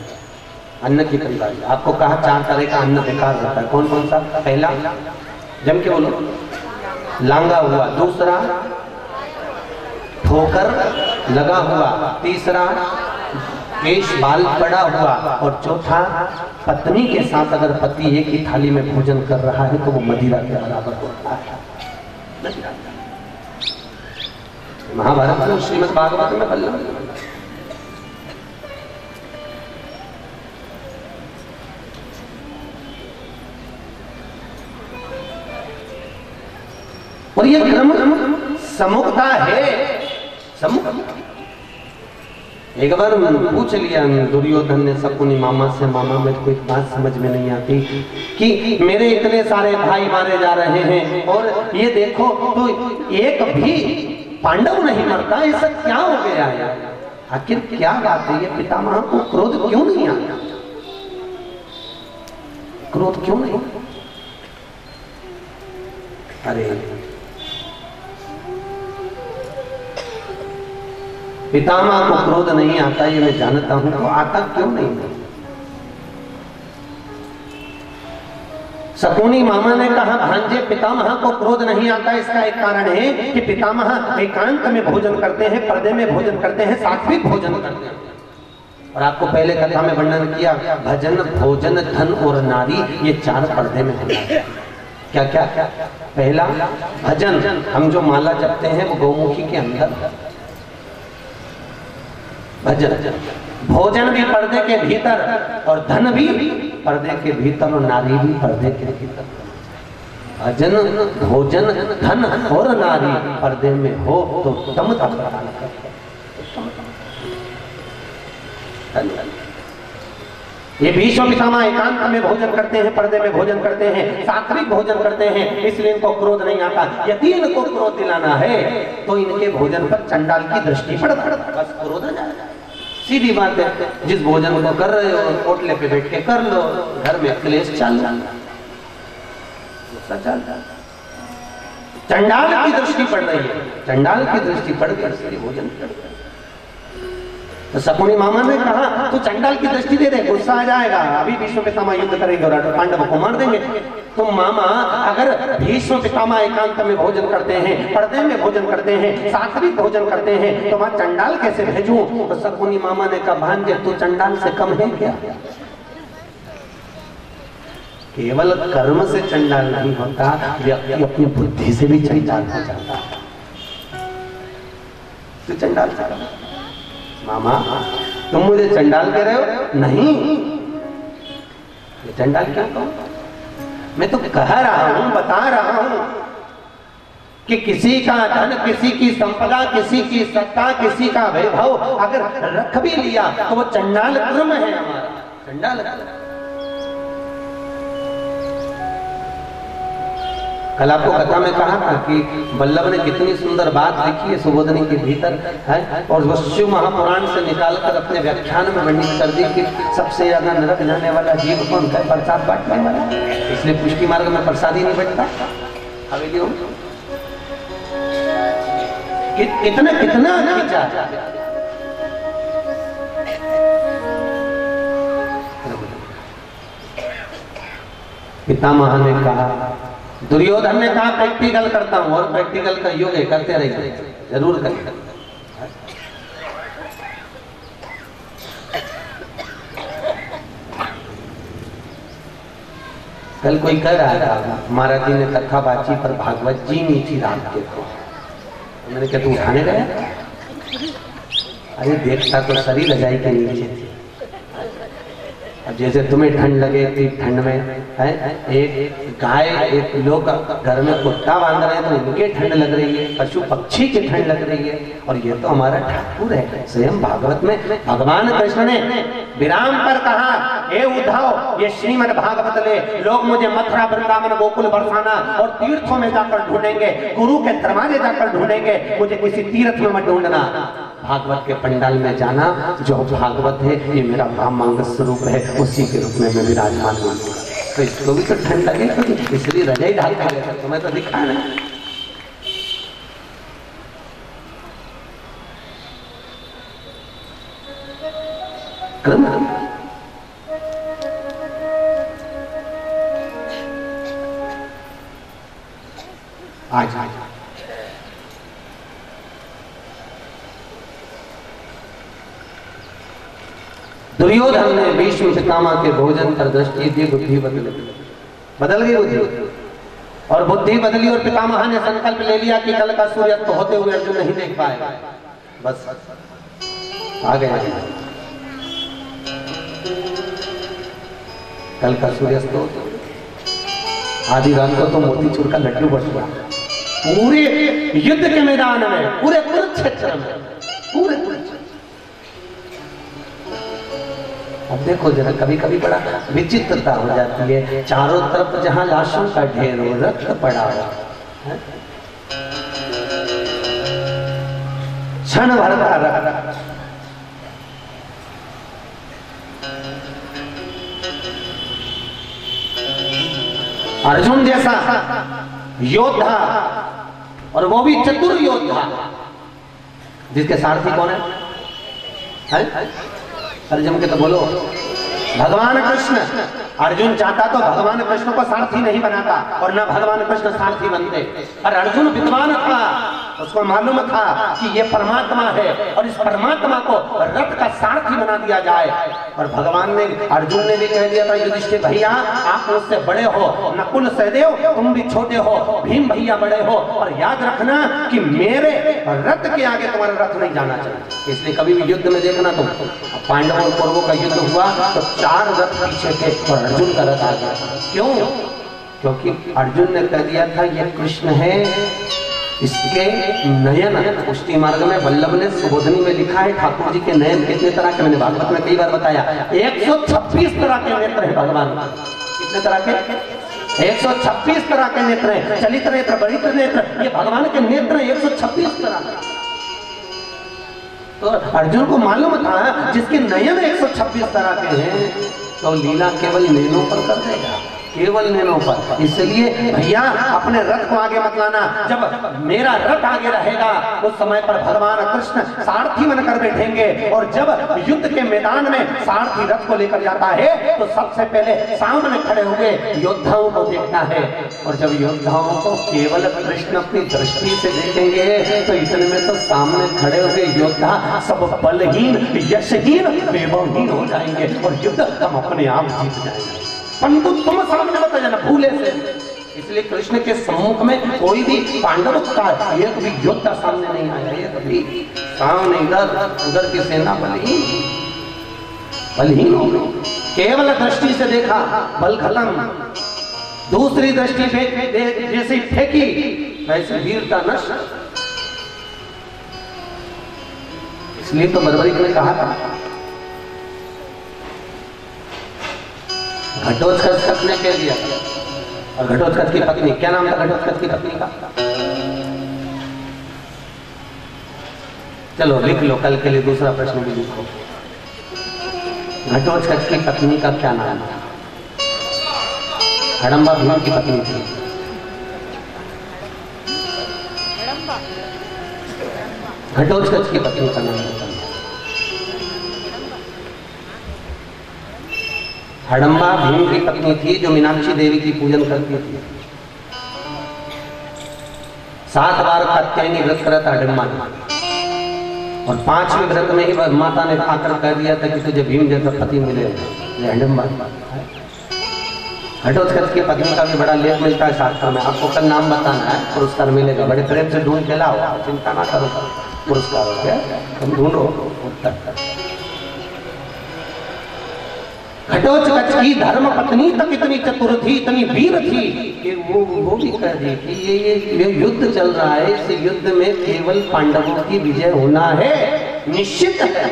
अन्न की परिभाषा आपको कहा, 4 तरह का अन्न बेकार होता है। कौन कौन सा? पहला, जम के बोलो, लांगा हुआ। दूसरा, ठोकर लगा हुआ। तीसरा, केश बाल पड़ा हुआ। और चौथा, पत्नी के साथ अगर पति एक ही थाली में भोजन कर रहा है तो वो मदिरा के बराबर होता है। महाभारत में, श्रीमद् भागवत में बल्लभ। और ये क्रम समुखता है, समुख। एक बार पूछ लिया दुर्योधन ने शकुनी मामा से, मामा मेरे को एक बात समझ में नहीं आती कि मेरे इतने सारे भाई मारे जा रहे हैं और ये देखो तो एक भी पांडव नहीं मरता, ऐसा क्या हो गया है? आखिर क्या बात है? ये पितामह को क्रोध क्यों नहीं आता? क्रोध क्यों नहीं? अरे पितामह को क्रोध नहीं आता, ये मैं जानता हूं, तो आता क्यों नहीं? शकुनी मामा ने कहा, भांजे पितामह को क्रोध नहीं आता, इसका एक कारण है कि पितामह एकांत में भोजन करते हैं, पर्दे में भोजन करते हैं, सात्विक भोजन करते हैं। और आपको पहले कथा में वर्णन किया, भजन, भोजन, धन और नारी, ये 4 पर्दे में है। क्या क्या? पहला भजन, हम जो माला जपते हैं वो गौमुखी के अंदर भजन। भोजन भी पर्दे के भीतर, और धन भी पर्दे के भीतर, और नारी भी पर्दे के भीतर। भजन, भोजन, धन और नारी पर्दे में हो तो तमता प्रदान करते। ये भीष्म पितामह एकांत में भोजन करते हैं, पर्दे में भोजन करते हैं, सात्विक भोजन करते हैं, इसलिए इनको क्रोध नहीं आता। यदि इनको क्रोध दिलाना है तो इनके भोजन पर चंडाल की दृष्टि पड़, बस क्रोध आ जाएगा। सीधी बात है, जिस भोजन को कर रहे हो कोटले पे बैठ के कर लो, घर में क्लेश चल रहा, चंडाल की दृष्टि पड़ रही है, चंडाल की दृष्टि पड़कर सीधे भोजन कर। तो शकुनी मामा ने कहा, तू चंडाल की दृष्टि दे दे, गुस्सा आ जाएगा, अभी भीष्म पितामह युद्ध करेंगे और पांडवों को मार देंगे। तो मामा, अगर भीष्म पितामह एकांत में भोजन करते हैं, पर्दे में भोजन करते हैं, सात्विक भोजन करते हैं, तो वहां चंडाल कैसे भेजूं? तो शकुनी मामा ने कहा, भांजे तू चंडाल से कम है क्या? केवल कर्म से चंडाल नहीं होता, व्यक्ति अपनी बुद्धि से भी चंडाल हो जाता है। तो चंडाल से कम। मामा, तुम मुझे चंडाल कह रहे हो? नहीं, चंडाल क्या कहूं? मैं तो कह रहा हूं, बता रहा हूं कि किसी का धन, किसी की संपदा, किसी की सत्ता, किसी का वैभव अगर रख भी लिया तो वो चंडाल कर्म है हमारा, चंडाल कर्म। कल आपको कथा में कहा था कि वल्लभ ने कितनी सुंदर बात लिखी है सुबोधनी के भीतर है, और वो शिव महापुराण से निकालकर अपने व्याख्यान में वर्णित कर दी कि सबसे ज्यादा नरक जाने वाला जीव कौन है? प्रसाद बांटने वाला। इसलिए पुष्टि मार्ग में प्रसाद ही नहीं बंटता। हवेलियों कितना कितना खींचा। पितामह ने कहा, दुर्योधन ने कहा प्रैक्टिकल करता हूं, और प्रैक्टिकल का योग है, करते रहिए, जरूर करिए। कल कोई कह रहा था महाराज जी ने कथा बाची पर भागवत जी नीची रात के को, मैंने कहा तू उठाने गया? अरे देखता तो शरीर रजाई के नीचे थी। अब जैसे तुम्हें ठंड लगे थी, ठंड में है एक गाय, एक लोग घर में कुत्ता बांध रहे हैं तो उनके ठंड लग रही है, पशु पक्षी की ठंड लग रही है, और ये तो हमारा ठाकुर है। स्वयं भागवत में भगवान कृष्ण ने विराम पर कहा, हे उद्धव, ये श्रीमद् भागवत ले, लोग मुझे मथुरा वृंदावन गोकुल बरसाना और तीर्थों में जाकर ढूंढेंगे, गुरु के दरवाजे जाकर ढूंढेंगे, मुझे किसी तीर्थ में मत ढूंढना। भागवत के पंडाल में जाना, जो भागवत है ये मेरा ब्रह्मांग स्वरूप है, उसी के रूप में मैं विराजमान हूँ। तो इसको भी तो ठंड लगे, तो इसलिए रजाई ढाल कर तुम्हें तो दिखा ना। क्रम आज दुर्योधन ने भीष्म पितामह के भोजन पर दृष्टि दी, बुद्धि बदल गई बुद्धि, और बुद्धि बदली, और पितामह ने संकल्प ले लिया कि कल का सूर्यास्त होते हुए अर्जुन नहीं देख पाएगा। बस आ गया, कल का सूर्यास्त हो, आधी रात को तो मोतीचूर का लड्डू बटुआ पूरे युद्ध के मैदान में, पूरे कुरुक्षेत्र में, पूरे कुरुक्षेत्र। अब देखो जरा, कभी कभी बड़ा विचित्रता हो जाती है, चारों तरफ जहां लाशों का ढेर हो, रक्त पड़ा हो, क्षण भर का रक्त, अर्जुन जैसा योद्धा, और वो भी चतुर योद्धा, जिसके सारथी कौन है? अर्जुन के तो बोलो, भगवान कृष्ण। अर्जुन चाहता तो भगवान कृष्ण को सारथी नहीं बनाता, और न भगवान कृष्ण सारथी बनते, पर अर्जुन विद्वान था, उसको मालूम था कि ये परमात्मा है, और इस परमात्मा को रथ का सारथी बना दिया जाए। और भगवान ने, अर्जुन ने भी कह दिया था, युधिष्ठिर भैया आप मुझसे बड़े हो, नकुल सहदेव तुम भी छोटे हो, भीम भैया बड़े हो, और याद रखना कि मेरे रथ के आगे तुम्हारा रथ नहीं जाना चाहिए। इसलिए कभी भी युद्ध में देखना, तुम पांडवों और कौरवों का युद्ध हुआ तो 4 रथ पीछे थे और अर्जुन का रथ आ गया। क्यों? क्योंकि अर्जुन ने कह दिया था ये कृष्ण है, इसके नयन, पुष्टि मार्ग में वल्लभ ने सुबोधनी में लिखा है, ठाकुर जी के नयन कितने तरह के, मैंने भागवत में कई बार बताया, 126 तरह के नेत्र है भगवान। कितने तरह के? 126 तरह के नेत्र हैं, चलित नेत्र, बलित नेत्र, ये भगवान के नेत्र 126 तरह। तो अर्जुन को मालूम था जिसके नयन 126 तरह के हैं, तो लीला केवल नैनों पर कर देगा, केवल नैनों पर। इसलिए भैया अपने रथ को आगे मत लाना, जब मेरा रथ आगे रहेगा उस समय पर भगवान कृष्ण सारथी बनकर बैठेंगे, और जब युद्ध के मैदान में सारथी रथ को लेकर जाता है तो सबसे पहले सामने खड़े हुए योद्धाओं को देखता है, और जब योद्धाओं को केवल कृष्ण अपनी दृष्टि से देखेंगे तो इतने में तो सामने खड़े हुए योद्धा सब बलहीन, यशहीन, वैभवहीन हो जाएंगे, और युद्ध हम अपने आप जीत जाएंगे। परंतु तुम सामने मत जाना भूले से। इसलिए कृष्ण के सम्मुख में कोई भी पांडव का एक भी योद्धा सामने नहीं आया, एक भी सामने उधर की सेना बलहीन हो गई। केवल दृष्टि से देखा, बल खत्म। दूसरी दृष्टि जैसे फेंकी वैसे वीरता नष्ट। इसलिए तो बर्बरीक ने कहा था, घटोत्कच करने के लिए और घटोत्कच की पत्नी, क्या नाम था घटोत्कच की पत्नी का? चलो लिख लो, कल के लिए दूसरा प्रश्न भी लिखो। घटोत्कच की पत्नी का क्या नाम था? हड़म्बा भीम की पत्नी थी। घटोत्कच की पत्नी का नाम था हड़म्बा भीम की पत्नी थी, जो मीनाक्षी देवी की पूजन करती थी। 7 बार कात्यायनी व्रत करा था हड़म्बा ने, और 5वें व्रत में ही माता ने आकर कह दिया था कि तुझे भीम जैसा पति मिलेगा। हड़म्बा घटोत्कच की पत्नी का भी बड़ा लेख मिलता है शास्त्र में, आपको कल नाम बताना है, पुरस्कार मिलेगा। बड़े प्रेम से ढूंढ के लाओ, चिंता ना करो, पुरस्कार हो गया, तुम ढूंढो। घटोत्कच की धर्म पत्नी तक इतनी चतुर थी, इतनी वीर थी कि वो भी कह दी कि ये युद्ध चल रहा है, इस युद्ध में केवल पांडवों की विजय होना है, निश्चित है,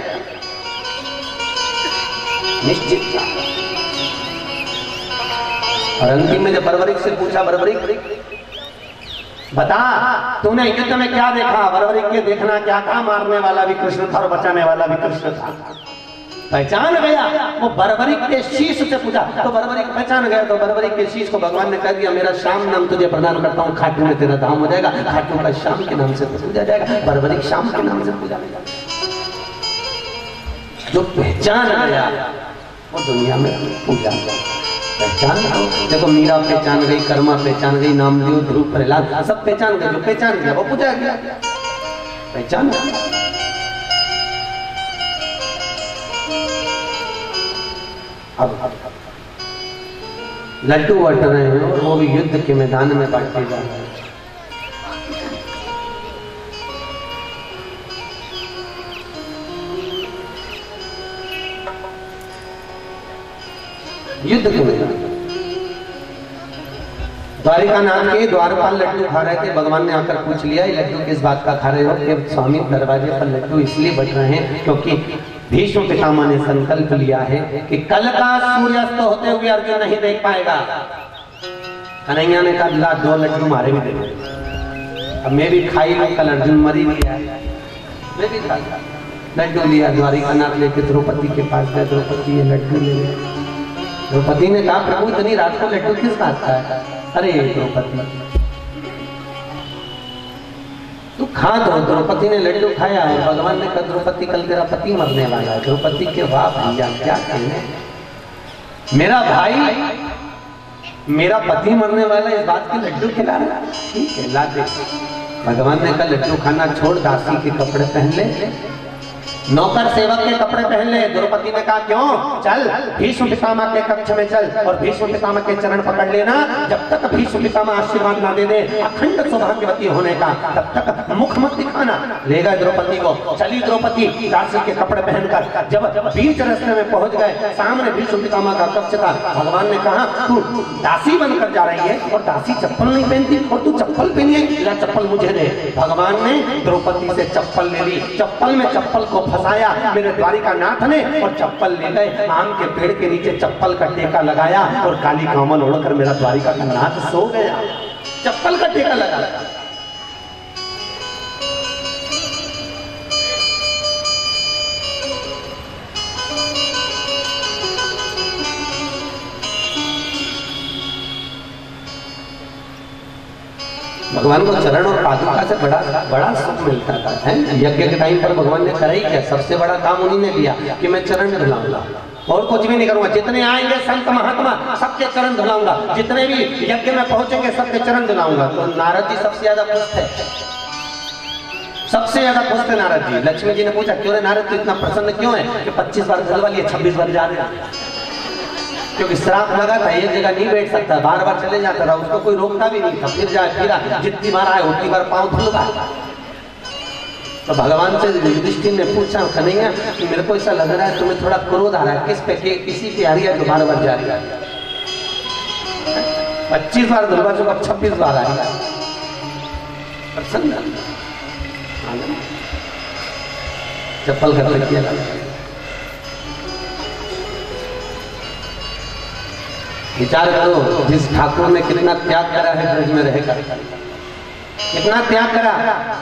निश्चित। और अंतिम में जब बर्बरीक से पूछा, बर्बरीक बता तूने युद्ध में क्या देखा? बर्बरीक के देखना क्या था? मारने वाला भी कृष्ण था और बचाने वाला भी कृष्ण था। पहचान गया। वो बर्बरीक के शीश से पूछा तो बर्बरीक पहचान गया। तो बर्बरीक के शीश को भगवान ने कह दिया, मेरा श्याम नाम तुझे प्रदान करता हूँ, खाटू में तेरा धाम हो जाएगा, खाटू का श्याम के नाम से पूजा जाएगा, बर्बरीक श्याम के नाम से पूजा जाएगा। जो पहचान गया वो दुनिया में पूजा पहचान। देखो मीरा पहचान गई, कर्मा पहचान गई, नामदेव, ध्रुव, प्रहलाद सब पहचान गए। जो पहचान गया वो पूजा गया, पहचान। अब लड्डू बट रहे हैं और वो भी युद्ध के मैदान में बांटे जा रहे हैं। युद्ध के मैदान द्वारिका नाम के द्वारपाल लड्डू खा रहे थे। भगवान ने आकर पूछ लिया, ये लड्डू किस बात का खा रहे हो? कि स्वामी दरवाजे पर लड्डू इसलिए बट रहे हैं क्योंकि भीष्म पितामह ने संकल्प लिया है कि कल का सूर्यास्त होते हुए अर्जुन नहीं देख पाएगा। कन्हैया ने कहा ला 2 लड्डू मारे भी दे, अब मैं भी खाई लूं, कल अर्जुन मरी भी है, मैं भी खा लड्डू लिया। द्वारिका नाथ लेके द्रौपदी के पास गए, द्रौपदी ये लड्डू ले लिया। द्रौपदी ने कहा प्रभु इतनी रात को लड्डू किस बात का है? अरे द्रौपदी तू खा दो। द्रौपदी ने लड्डू खाया और भगवान ने कहा द्रौपदी कल तेरा पति मरने वाला है। द्रौपदी के वाह भैया क्या कहने, मेरा भाई मेरा पति मरने वाला, इस बात के लड्डू खिला रहा, ठीक है ला दे। भगवान ने कहा लड्डू खाना छोड़, दासी के कपड़े पहन ले, नौकर सेवक के कपड़े पहन ले। द्रौपदी ने कहा क्यों? चल भीष्म पितामह के कक्ष में चल और भीष्म पितामह के चरण पकड़ लेना। जब तक भीष्म पितामह आशीर्वाद ना दे दे अखंड सौभाग्यवती होने का, तब तक मुख मत दिखाना। ले गए द्रौपदी को। चली द्रौपदी दासी के कपड़े पहनकर। जब बीच रास्ते में पहुंच गए, सामने भीष्म पितामह का कक्ष था। भगवान ने कहा तू दासी बनकर जा रही है और दासी चप्पल नहीं पहनती और तू चप्पल पहनी है, ला चप्पल मुझे दे। भगवान ने द्रौपदी से चप्पल ले ली। चप्पल में चप्पल को फंसाया मेरे द्वारिका नाथ ने और चप्पल ले गए। आम के पेड़ के नीचे चप्पल का टेका लगाया और काली कमल ओढ़कर मेरा द्वारिका का नाथ सो गया। चप्पल का टेका लगा। भगवान को चरण और पादुका से बड़ा सुख मिलता था। यज्ञ के टाइम पर भगवान ने करा ही क्या? सबसे बड़ा काम उन्हीं ने दिया कि मैं चरण धुलाऊंगा और कुछ भी नहीं करूंगा। जितने आएंगे संत महात्मा सबके चरण धुलाऊंगा, जितने भी यज्ञ में पहुंचेंगे सबके चरण धुलाऊंगा। तो नारद जी सबसे ज्यादा खुश थे, सबसे ज्यादा खुश थे नारद जी। लक्ष्मी जी ने पूछा क्यों रे नारद तू इतना प्रसन्न क्यों है? कि 25 बार धुलवा लिए, 26 बार जा रहे हैं। क्योंकि श्राप लगा था, एक जगह नहीं बैठ सकता, बार बार चले जाता रहा, उसको कोई रोकता भी नहीं था। फिर फिरा जितनी बार आए उतनी बार पांव धुलवा। तो भगवान से युधिष्ठिर ने पूछा कन्हैया कि मेरे को ऐसा लग रहा है तुम्हें थोड़ा क्रोध आ रहा है, किस पे? किसी पे आ रही है? तो बार बार जा रही है। 25 बार धुलवा चुका, अब 26 बार आएगा। प्रसन्न चप्पल कर किया। विचार करो, जिस ठाकुर ने कितना त्याग करा है ब्रज में रहकर, कितना त्याग करा।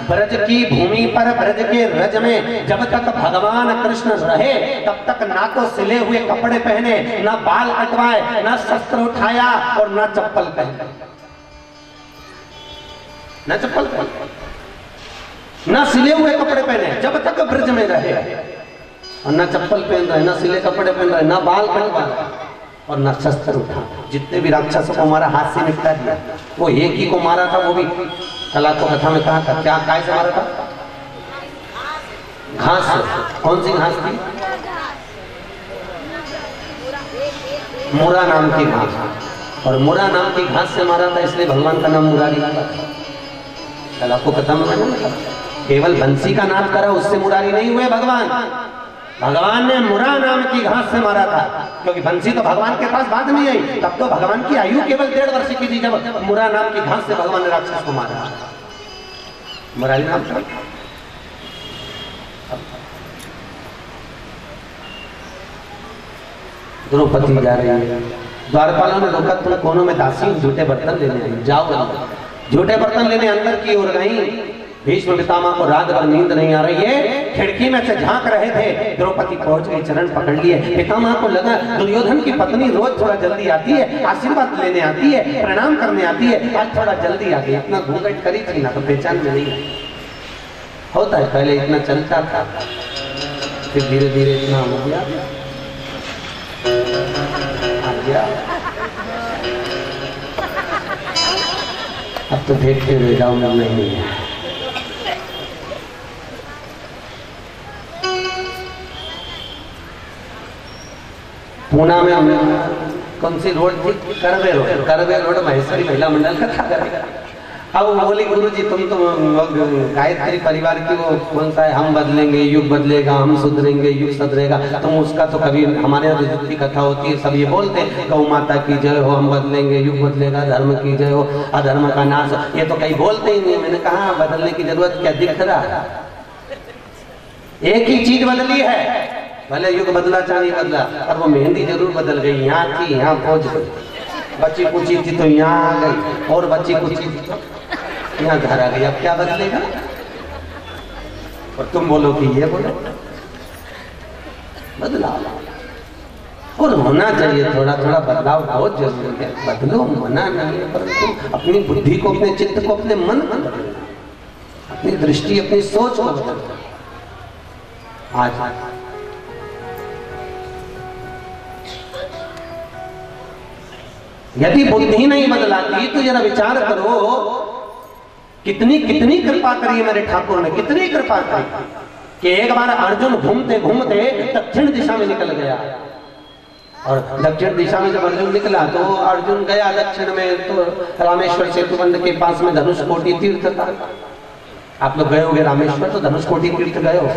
ब्रज की भूमि पर, ब्रज के रज में जब तक भगवान कृष्ण रहे तब तक ना तो सिले हुए कपड़े पहने, ना बाल कटवाए, ना शस्त्र उठाया और ना चप्पल पहने, ना चप्पल पहने, ना सिले हुए कपड़े पहने जब तक ब्रज में रहे, और ना चप्पल पहन रहे, ना सिले कपड़े पहन रहे, ना बाल कटवा रहे और ना शस्त्र उठा। जितने भी राक्षसों को मारा हाथ से निपटा दिया। वो एक ही को मारा था, वो भी कला को कथा में कहा था, क्या काय से मारा था? घास से। कौन सी घास थी? मुरा नाम की घास। और मुरा नाम की घास से मारा था, इसलिए भगवान का नाम मुरारी था। कला को कथा में मैंने केवल बंसी का नाम करा, उससे मुरारी नहीं हुए भगवान। भगवान ने मुरा नाम की घास से मारा था, क्योंकि बंसी तो भगवान के पास बाद में आई। तब तो भगवान की आयु केवल 1.5 वर्ष की थी जब मुरा नाम की घास से भगवान ने राक्षस को मारा। मुरारी नाम था। द्रौपदी जा रही है, द्वारपालों ने रोका, तुम कोनों में दासी झूठे बर्तन लेने आई, जाओ। झूठे बर्तन लेने अंदर की ओर गई। भीष्म पितामह को रात भर नींद नहीं आ रही है, खिड़की में से झांक रहे थे। द्रौपदी पहुंच गई, चरण पकड़ लिए। पितामह को लगा दुर्योधन की पत्नी रोज थोड़ा जल्दी आती है, आशीर्वाद लेने आती है, प्रणाम करने आती है, आज थोड़ा जल्दी आ गई। इतना घूंघट करी थी ना तो पहचान में नहीं होता है। पहले इतना चलता था, फिर धीरे धीरे इतना हो गया, आ गया। अब तो देखते हुए जाओ, मैं नहीं है। पूना में कौन सी रोड थी? करवे रोड। करवे रोड महेश्वरी महिला मंडल का था। अब वो बोली, गुरुजी तुम तो गायत्री परिवार की वो कौन सा है, हम बदलेंगे युग बदलेगा, हम सुधरेंगे युग सुधरेगा। तुम उसका तो कभी, हमारे यहाँ जितनी कथा होती है सब ये बोलते गौ माता की जय हो, हम बदलेंगे युग बदलेगा, धर्म की जय हो, अधर्म का नाश हो, ये तो कहीं बोलते ही नहीं। मैंने कहा बदलने की जरूरत क्या, दिख रहा है एक ही चीज बदली है। भले युग बदला चाहे बदला, और वो मेहंदी जरूर बदल गई। यहाँ थी, यहाँ पहुंच गई, बच्ची कुची थी तो यहाँ आ गई, और बच्ची कुची थी यहाँ घर आ गई। अब क्या बदलेगा? और तुम बोलो कि ये बोलो, बदलाव और होना चाहिए। थोड़ा थोड़ा बदलाव बहुत जरूरी है। बदलो, मना नहीं है, परंतु अपनी बुद्धि को, अपने चित्त को, अपने मन को बदलना, अपनी दृष्टि, अपनी सोच को बदलना। आज यदि बुद्धि नहीं बदलाती तो जरा विचार करो, कितनी कितनी कृपा करी मेरे ठाकुर ने, कितनी कृपा करी कि एक बार अर्जुन घूमते घूमते दक्षिण दिशा में निकल गया। और दक्षिण दिशा में जब अर्जुन निकला तो अर्जुन गया दक्षिण में, तो रामेश्वर सेतुबंध के पास में धनुषकोटि तीर्थ था। आप लोग गए होंगे रामेश्वर, तो धनुषकोटि तीर्थ गए हो?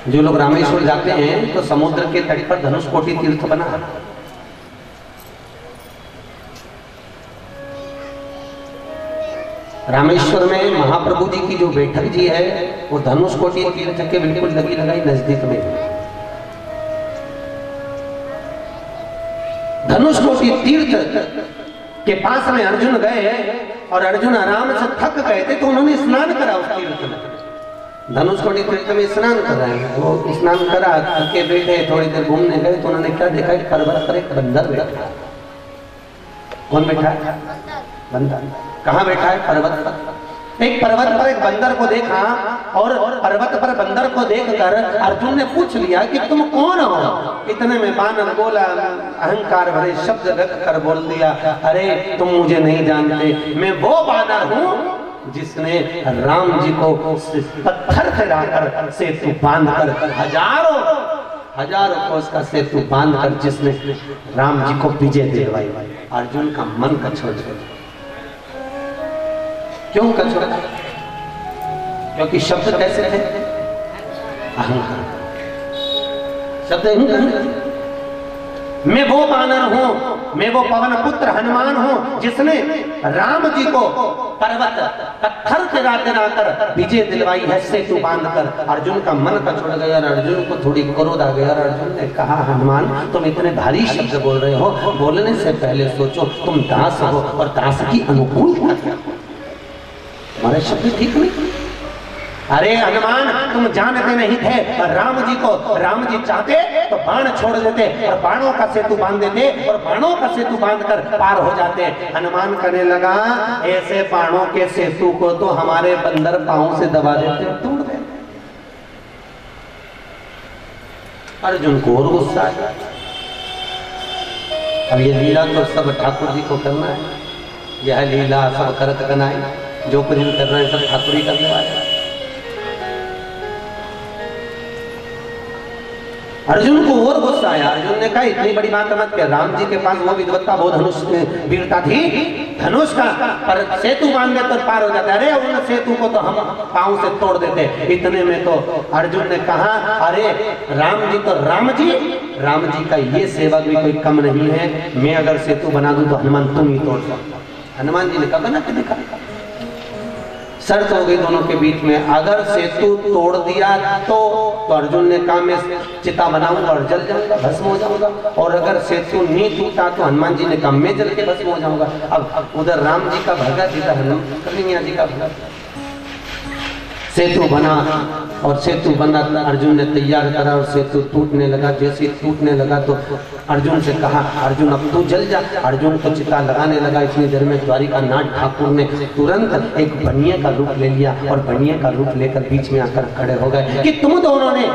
जो लोग रामेश्वर जाते हैं तो समुद्र के तट पर धनुषकोटि तीर्थ बना। रामेश्वर में महाप्रभु जी की जो बैठक जी है वो धनुषकोटि तीर्थ के बिल्कुल लगी लगाई नजदीक में। धनुषकोटि तीर्थ के पास में अर्जुन गए और अर्जुन आराम से थक गए थे तो उन्होंने स्नान करा उस तीर्थ में। धनुषकोटि तीर्थ में स्नान कर रहे हैं, वो स्नान करा, थके बैठे, थोड़ी देर घूमने गए तो उन्होंने क्या देखा, एक पर्वत पर एक बंदर बैठा। कौन बैठा है? बंदर। कहाँ बैठा है? पर्वत पर। एक पर्वत पर एक बंदर को देखा और पर्वत पर बंदर को देखकर अर्जुन ने पूछ लिया कि तुम कौन हो? इतने में बानर बोला, अहंकार भरे शब्द रख कर बोल दिया, अरे तुम मुझे नहीं जानते, मैं वो बानर हूँ जिसने राम जी को पत्थर खिलाकर सेतु बांधकर हजारों कोस का सेतु बांधकर जिसने राम जी को विजय दिलवाई। अर्जुन का मन कचोट गया। क्यों कचोट? क्योंकि शब्द कैसे थे? अहंकार। शब्द अहंकार। मैं वो वानर हूं, मैं वो पवन पुत्र हनुमान हूं जिसने राम जी को पर्वत पत्थर गिरा कर विजय दिलवाई है सेतु बांधकर। अर्जुन का मन कचड़ गया और अर्जुन को थोड़ी क्रोध आ गया और अर्जुन ने कहा हनुमान तुम इतने भारी शब्द बोल रहे हो, बोलने से पहले सोचो तुम दास हो और दास की अनुकूल हमारे शब्द ठीक नहीं। अरे हनुमान तुम जानते नहीं थे, राम जी को राम जी चाहते तो बाण छोड़ देते और बाणों का सेतु बांध देते और बाणों का सेतु बांधकर पार हो जाते। हनुमान कहने लगा ऐसे बाणों के सेतु को तो हमारे बंदर पांव से दबा देते, तोड़ देते। अर्जुन को और गुस्सा आया। अब ये लीला तो सब ठाकुर जी को करना है, यह लीला सब करत कनाई, जो कुछ भी करना है सब ठाकुर ही करने वाले। अर्जुन को और गुस्सा आया। अर्जुन ने कहा इतनी बड़ी बात मत कर, राम जी के पास वो विद्वत्ता वो धनुष वीरता थी धनुष का, पर सेतु बांध दे तो पार हो जाता है। अरे उन सेतु को तो हम पांव से तोड़ देते। इतने में तो अर्जुन ने कहा अरे राम जी तो राम जी का ये सेवक भी कोई कम नहीं है, मैं अगर सेतु बना दूं तो हनुमान तुम ही तोड़ सकते। हनुमान जी ने कहा बना के दिखा। शर्त हो गई दोनों के बीच में, अगर सेतु तोड़ दिया तो अर्जुन ने कहा मैं चिता बनाऊंगा और जल जाऊंगा, भस्म हो जाऊंगा, और अगर सेतु नहीं टूटा तो हनुमान जी ने कहा मैं जल के भस्म हो जाऊंगा। अब उधर राम जी का भगत, इधर कन्हैया जी का भगत। सेतु बना और सेतु बना अर्जुन ने तैयार करा और सेतु टूटने लगा। जैसे टूटने लगा तो अर्जुन से कहा अर्जुन अब तू जल जा। अर्जुन को चिता लगाने लगा। इतनी देर में द्वारिकानाथ ठाकुर ने तुरंत एक बनिए का रूप ले लिया और बनिए का रूप लेकर बीच में आकर खड़े हो गए कि तुम दोनों ने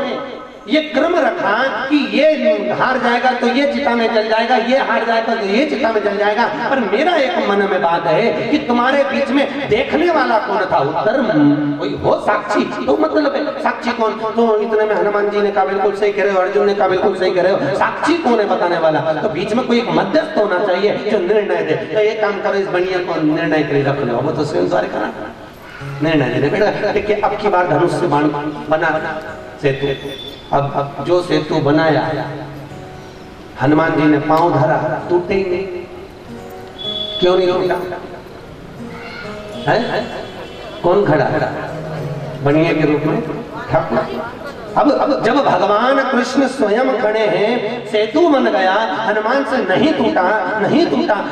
ये क्रम रखा कि ये हार जाएगा तो ये चिता में जल जाएगा, ये हार जाएगा तो ये चिता में जल जाएगा। पर मेरा एक मन में बात है कि तुम्हारे बीच में देखने वाला कौन था? उत्तर कोई हो साक्षी, तो मतलब साक्षी कौन? तो इतने में हनुमान जी ने कहा बिल्कुल सही कह रहे हो, अर्जुन ने कहा बिल्कुल सही कह रहे हो, साक्षी कौन है बताने वाला? तो बीच में कोई एक मध्यस्थ होना चाहिए जो निर्णय दे। तो एक काम करो, इस बनिया को निर्णय के लिए रख लो, वो तो स्वयं द्वारे करा निर्णय दे बेटा। देखिए अब की बार धनुष से बाण बना सेतु। अब जो सेतु बनाया हनुमान जी ने पांव धरा, टूटे ही नहीं। क्यों नहीं टूटा? कौन खड़ा? बनिए के रूप में ठाकुर। अब जब भगवान कृष्ण स्वयं खड़े हैं, सेतु बन गया, हनुमान से नहीं टूटा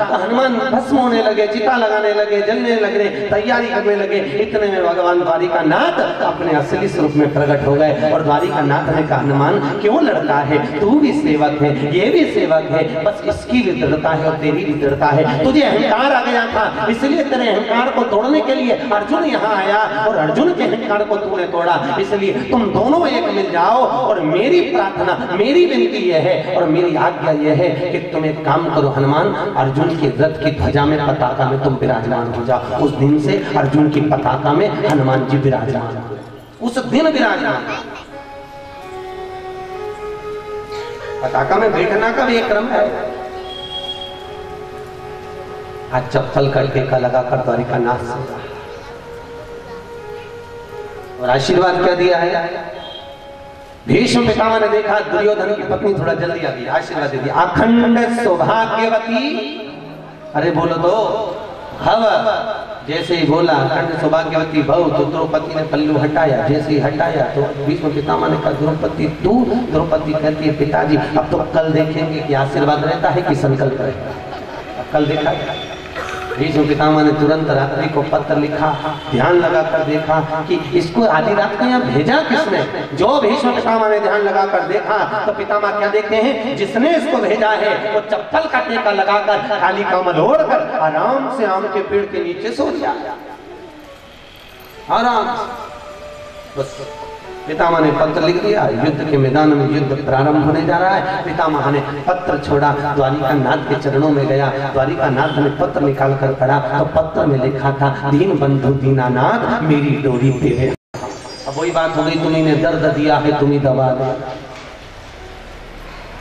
तो हनुमान भस्म होने लगे, चिता लगाने लगे, जलने लगे, तैयारी करने लगे। इतने में भगवान द्वारिकानाथ अपने असली स्वरूप में प्रकट हो गए और द्वारिकानाथ ने कहा हनुमान क्यों लड़ता है? तू भी सेवक है, ये भी सेवक है, बस इसकी भी दृढ़ता है और तेरी भी दृढ़ता है। तुझे अहंकार आ गया था, इसलिए तेरे अहंकार को तोड़ने के लिए अर्जुन यहाँ आया और अर्जुन के अहंकार को तूने तोड़ा। इसलिए तुम दोनों एक मिल जाओ और मेरी प्रार्थना, मेरी विनती यह है और मेरी आज्ञा यह है कि तुम एक काम करो हनुमान, अर्जुन की रथ की ध्वजा में पताका में तुम विराजमान हो जाओ। उस दिन से अर्जुन की पताका में हनुमान जी विराजमान हुए, उस दिन विराजमान। पताका में बैठना का भी एक क्रम है। आज चप्पल करके का लगाकर द्वारिकानाथ से और आशीर्वाद क्या दिया है? भीष्म पितामह ने देखा दुर्योधन की पत्नी थोड़ा जल्दी आ गई, आशीर्वाद दे दिया अखंड सौभाग्यवती। अरे बोलो तो भव। जैसे ही बोला अखंड सौभाग्यवती भव तो द्रौपदी ने पल्लू हटाया। जैसे ही हटाया तो भीष्म पितामह ने कहा द्रौपदी तू? द्रौपदी कहती है पिताजी अब तो कल देखेंगे कि आशीर्वाद रहता है कि संकल्प रहता है। कल देखा। भीष्म पितामह ने तुरंत रात्रि को पत्र लिखा, ध्यान लगाकर देखा कि इसको आधी रात को यहाँ भेजा किसने। जो भीष्म पितामह ने ध्यान लगाकर देखा तो पितामह क्या देखते हैं? जिसने इसको भेजा है वो चप्पल का टेका लगाकर खाली कमल ओढ़कर आराम से आम के पेड़ के नीचे सो गया, आराम से। बस पितामह ने पत्र लिख दिया, युद्ध के मैदान में युद्ध प्रारंभ होने जा रहा है। पितामह ने पत्र छोड़ा, द्वारिकानाथ के चरणों में गया। द्वारिकानाथ ने पत्र निकाल कर पढ़ा तो पत्र में लिखा था दीन बंधु दीनानाथ मेरी डोरी पे है। अब वही बात हो गई, तुम्ही ने दर्द दिया है तुम्ही दबा दे।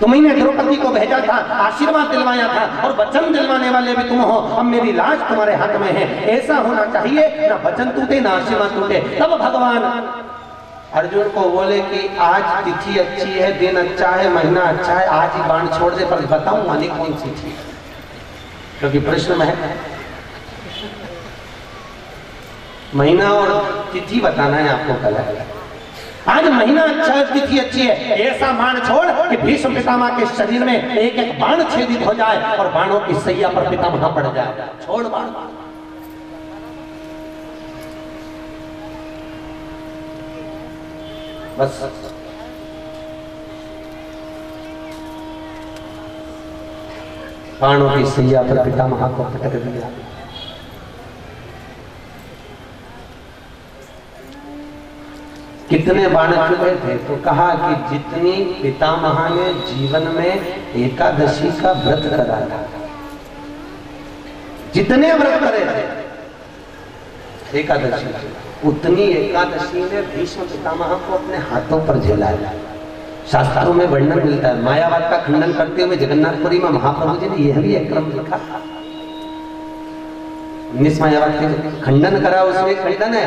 तुम्ही ने द्रौपदी को भेजा था, आशीर्वाद दिलवाया था और वचन दिलवाने वाले भी तुम हो। अब मेरी लाज तुम्हारे हाथ में है। ऐसा होना चाहिए ना वचन टूटे ना आशीर्वाद टूटे। तब भगवान अर्जुन को बोले कि आज तिथि अच्छी है, दिन अच्छा है, महीना अच्छा है, आज ही बाण छोड़ दे, पर बताऊंगा नहीं कौन सी थी, क्योंकि प्रश्न में है महीना और तिथि बताना है आपको। कल आज महीना अच्छा है, तिथि अच्छी है, ऐसा बाण छोड़ कि भीष्म पितामह के शरीर में एक एक बाण छेदित हो जाए और बाणों की सैया पर पितामह पड़ जाए। छोड़ बाण। बस बाणों की सैया पर पितामह को पटक दिया। कितने बाण चुके थे? तो कहा कि जितनी पितामह ने जीवन में एकादशी का व्रत करा था, जितने व्रत करे थे एकादशी, उतनी एकादशी ने भीष्म पितामह को अपने हाथों पर झेलाया। शास्त्रों में वर्णन मिलता है। मायावाद का खंडन करते हुए जगन्नाथपुरी में महाप्रभु जी ने यह भी एक क्रम लिखा। 19 मायावाद के खंडन करा, उसमें खंडन है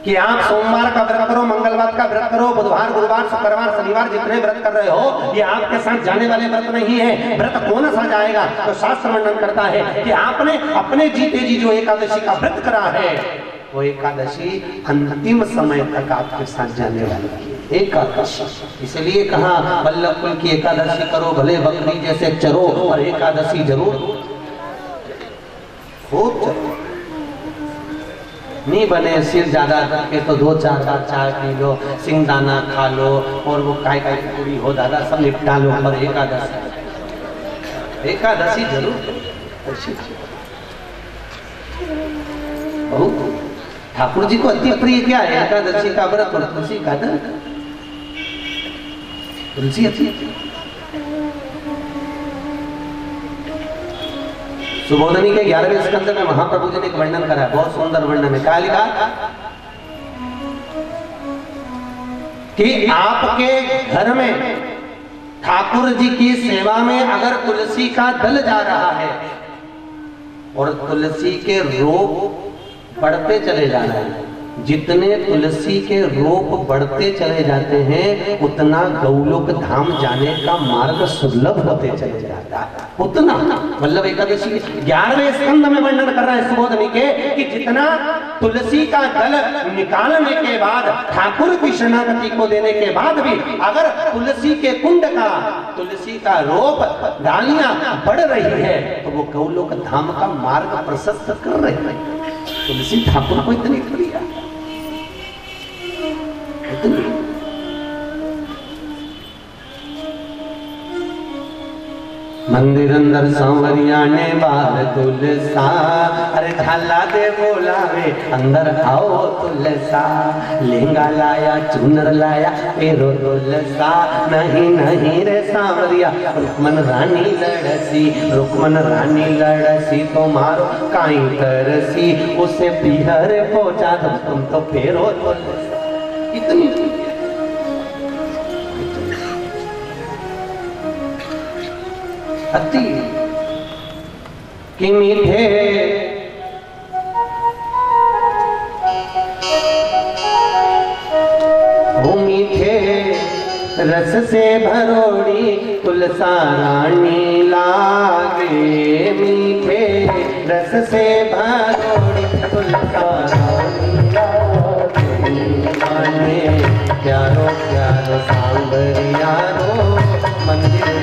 कि आप सोमवार का व्रत करो, मंगलवार का व्रत करो, बुधवार, गुरुवार, शुक्रवार, शनिवार जितने व्रत कर रहे हो, ये आपके साथ जाने वाले व्रत नहीं है। व्रत कौन सा जाएगा? तो शास्त्र वर्णन करता है कि आपने अपने जीते जी जो एकादशी का व्रत करा है, वो एकादशी अंतिम समय तक आपके साथ जाने वाली है। एकादशी इसलिए कहा वल्लभ कुल की एकादशी करो, भले बकरी जैसे चरो, और एकादशी जरूर खूब चरो। नहीं बने सिर ज्यादा करके तो 2-4 चाय पी लो, सिंगदाना खा लो, और वो काय काय की पूरी हो दादा सब निपटा लो। पर एकादशी जरूर बहुत। ठाकुर जी को अति प्रिय क्या है? एकादशी का व्रत और तुलसी का दल। तुलसी अच्छी सुबोधनी के 11वें स्कंद में महाप्रभु जी ने एक वर्णन करा है, बहुत सुंदर वर्णन है। क्या लिखा कि आपके घर में ठाकुर जी की सेवा में अगर तुलसी का दल जा रहा है और तुलसी के रोप बढ़ते चले जा रहे हैं, जितने तुलसी के रोप बढ़ते चले जाते हैं, उतना गौलोक धाम जाने का मार्ग सुलभ होते चले जाता है। उतना मतलब एकादशी 11वें स्कंद में वर्णन कर रहा है सुबोधनी के कि जितना तुलसी का दल निकालने के बाद, ठाकुर की शरणागति को देने के बाद भी अगर तुलसी के कुंड का, तुलसी का रोप, डालियां बढ़ रही है, तो वो गौलोक धाम का मार्ग प्रशस्त कर रही है। तुलसी ठाकुर को इतनी प्रिय है। मंदिर अंदर सांवरिया ने बाल तुलसा, अरे थाला दे बोलावे अंदर आओ तुलसा। लहंगा लाया, चुनर लाया, पेरो तुलसा। नहीं नहीं रे सांवरिया, रुक्मन रानी लड़सी, रुक्मन रानी लड़सी, तो मारो काई तरसी, उसे पीहर पहुंचा दो तुम तो फेरो तुलसा। इतनी अति कि मीठे वो मीठे रस से भरोड़ी तुलसा रानी लागे। मीठे रस से भरोड़ी तुलसा रानी लागे। प्यारो प्यारो सांवरिया रो मंदिर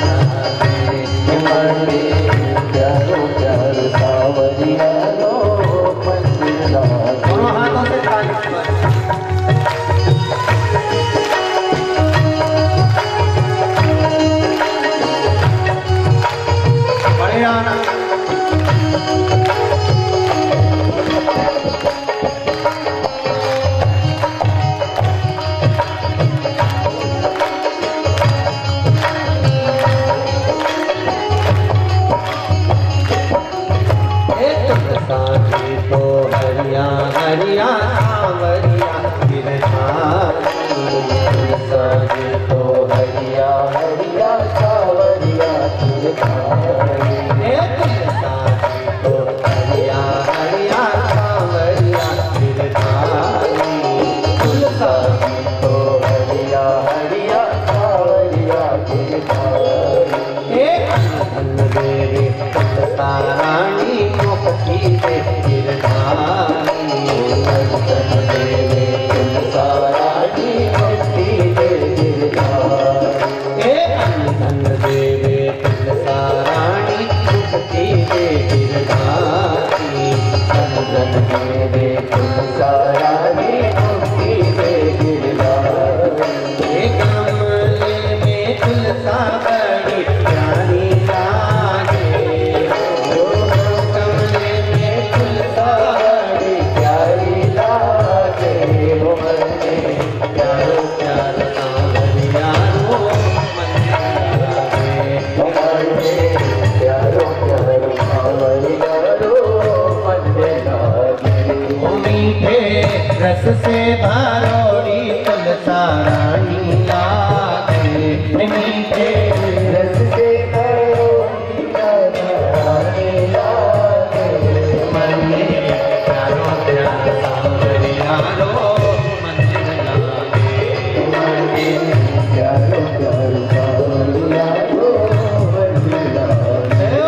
प्यारो प्यारो सांवरिया रो मंदिर। दोनों हाथों से ताली बड़े आना। तारानी मुक्ति दे गिरधारी तारानी मुक्ति दे गिरधारी धन देवे तारानी मुक्ति दे गिरधारी धन देवे तारानी मुक्ति दे गिरधारी कमले में तुलसा बड़ी प्यारी लागे कमले में तुलसा बड़ी प्यारी लागे प्यारो प्यार सांवरियारो मन लागे प्यारो प्यारो सांवरियारो मन लागे मीठे रस से भरोड़ी तुलसा रानी लागे मीठे रस से भरोड़ी रानी लागे मन में प्यारो प्यार सांवरियारो मन लागे प्यारो प्यारो सांवरियारो मन लागे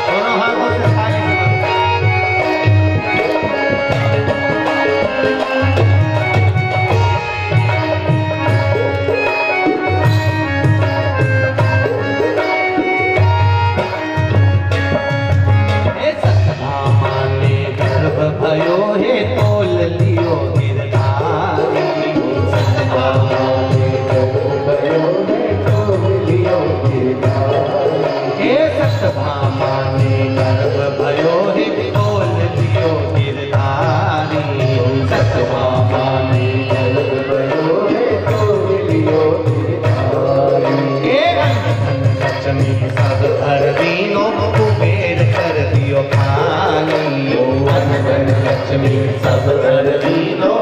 दोनों हाथों से थाली सतभामा ने गर्भ भयो हे तोल लियो गिरधारी सतभामा हे सतभामा ने गर्भ भयो हे तोल लियो गिरधारी सतभामा ने गर्भ भयो लक्ष्मी सब धर दीनो कुबेर कर दियो खाली लक्ष्मी सब धर दीनो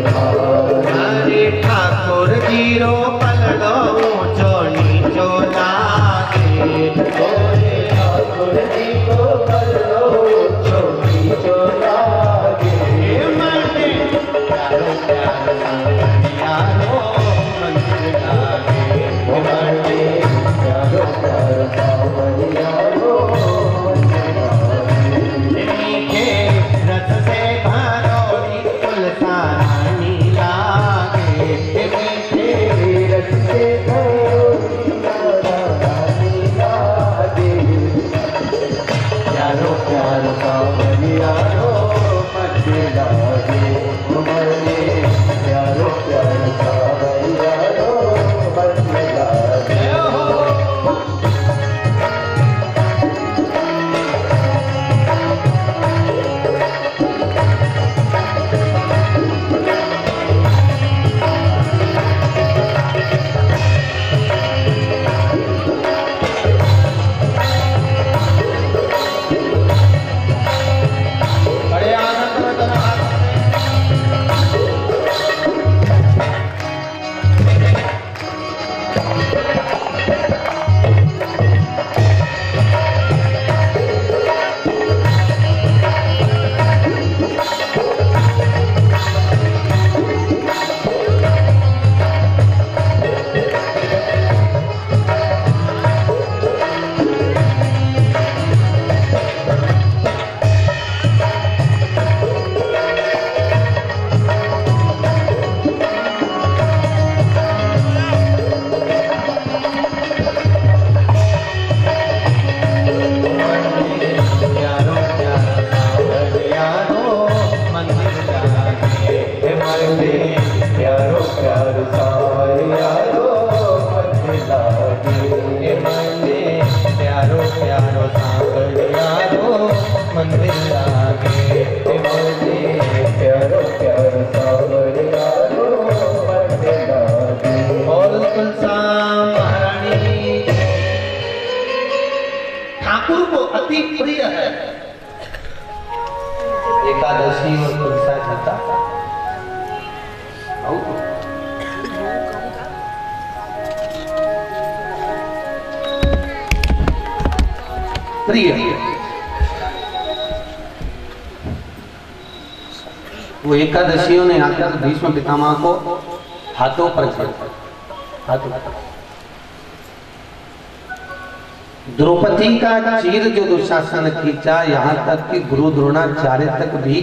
हरे ठाकुर जीरो पलड़ो ऊंचो नीचो लागे ठाकुर जी को बदलो छोटी चोलागे मने प्यारो प्यार सांवरियारो मन लागे प्यारो प्यारो सांवरियारो मीठे रस से भरोड़ी तुलसा रानी लागे मीठे रस से भरोड़ी रानी लागे प्यारो प्यारो सांवरियारो मन लागे प्यारो प्यारो सांवरियारो मन लागे बड़े आनंद में दोनों हाथों से प्यारो प्यार सांवरियारो मन लागे प्यारो प्यारो सांवरियारो मन लागे मने प्यारो प्यारो सांवरियारो मन लागे मने प्यारो प्यारो सांवरियारो मन लागे और तुलसा महारानी ठाकुर को अति प्रिय है। एकादशी और तुलसा जाता प्रिय वो एकादशियों ने आकर भीष्म पितामह को हाथों पर हाथों पर द्रौपदी का चीर जो दुशासन खींचा, यहाँ तक कि गुरु द्रोणाचार्य तक भी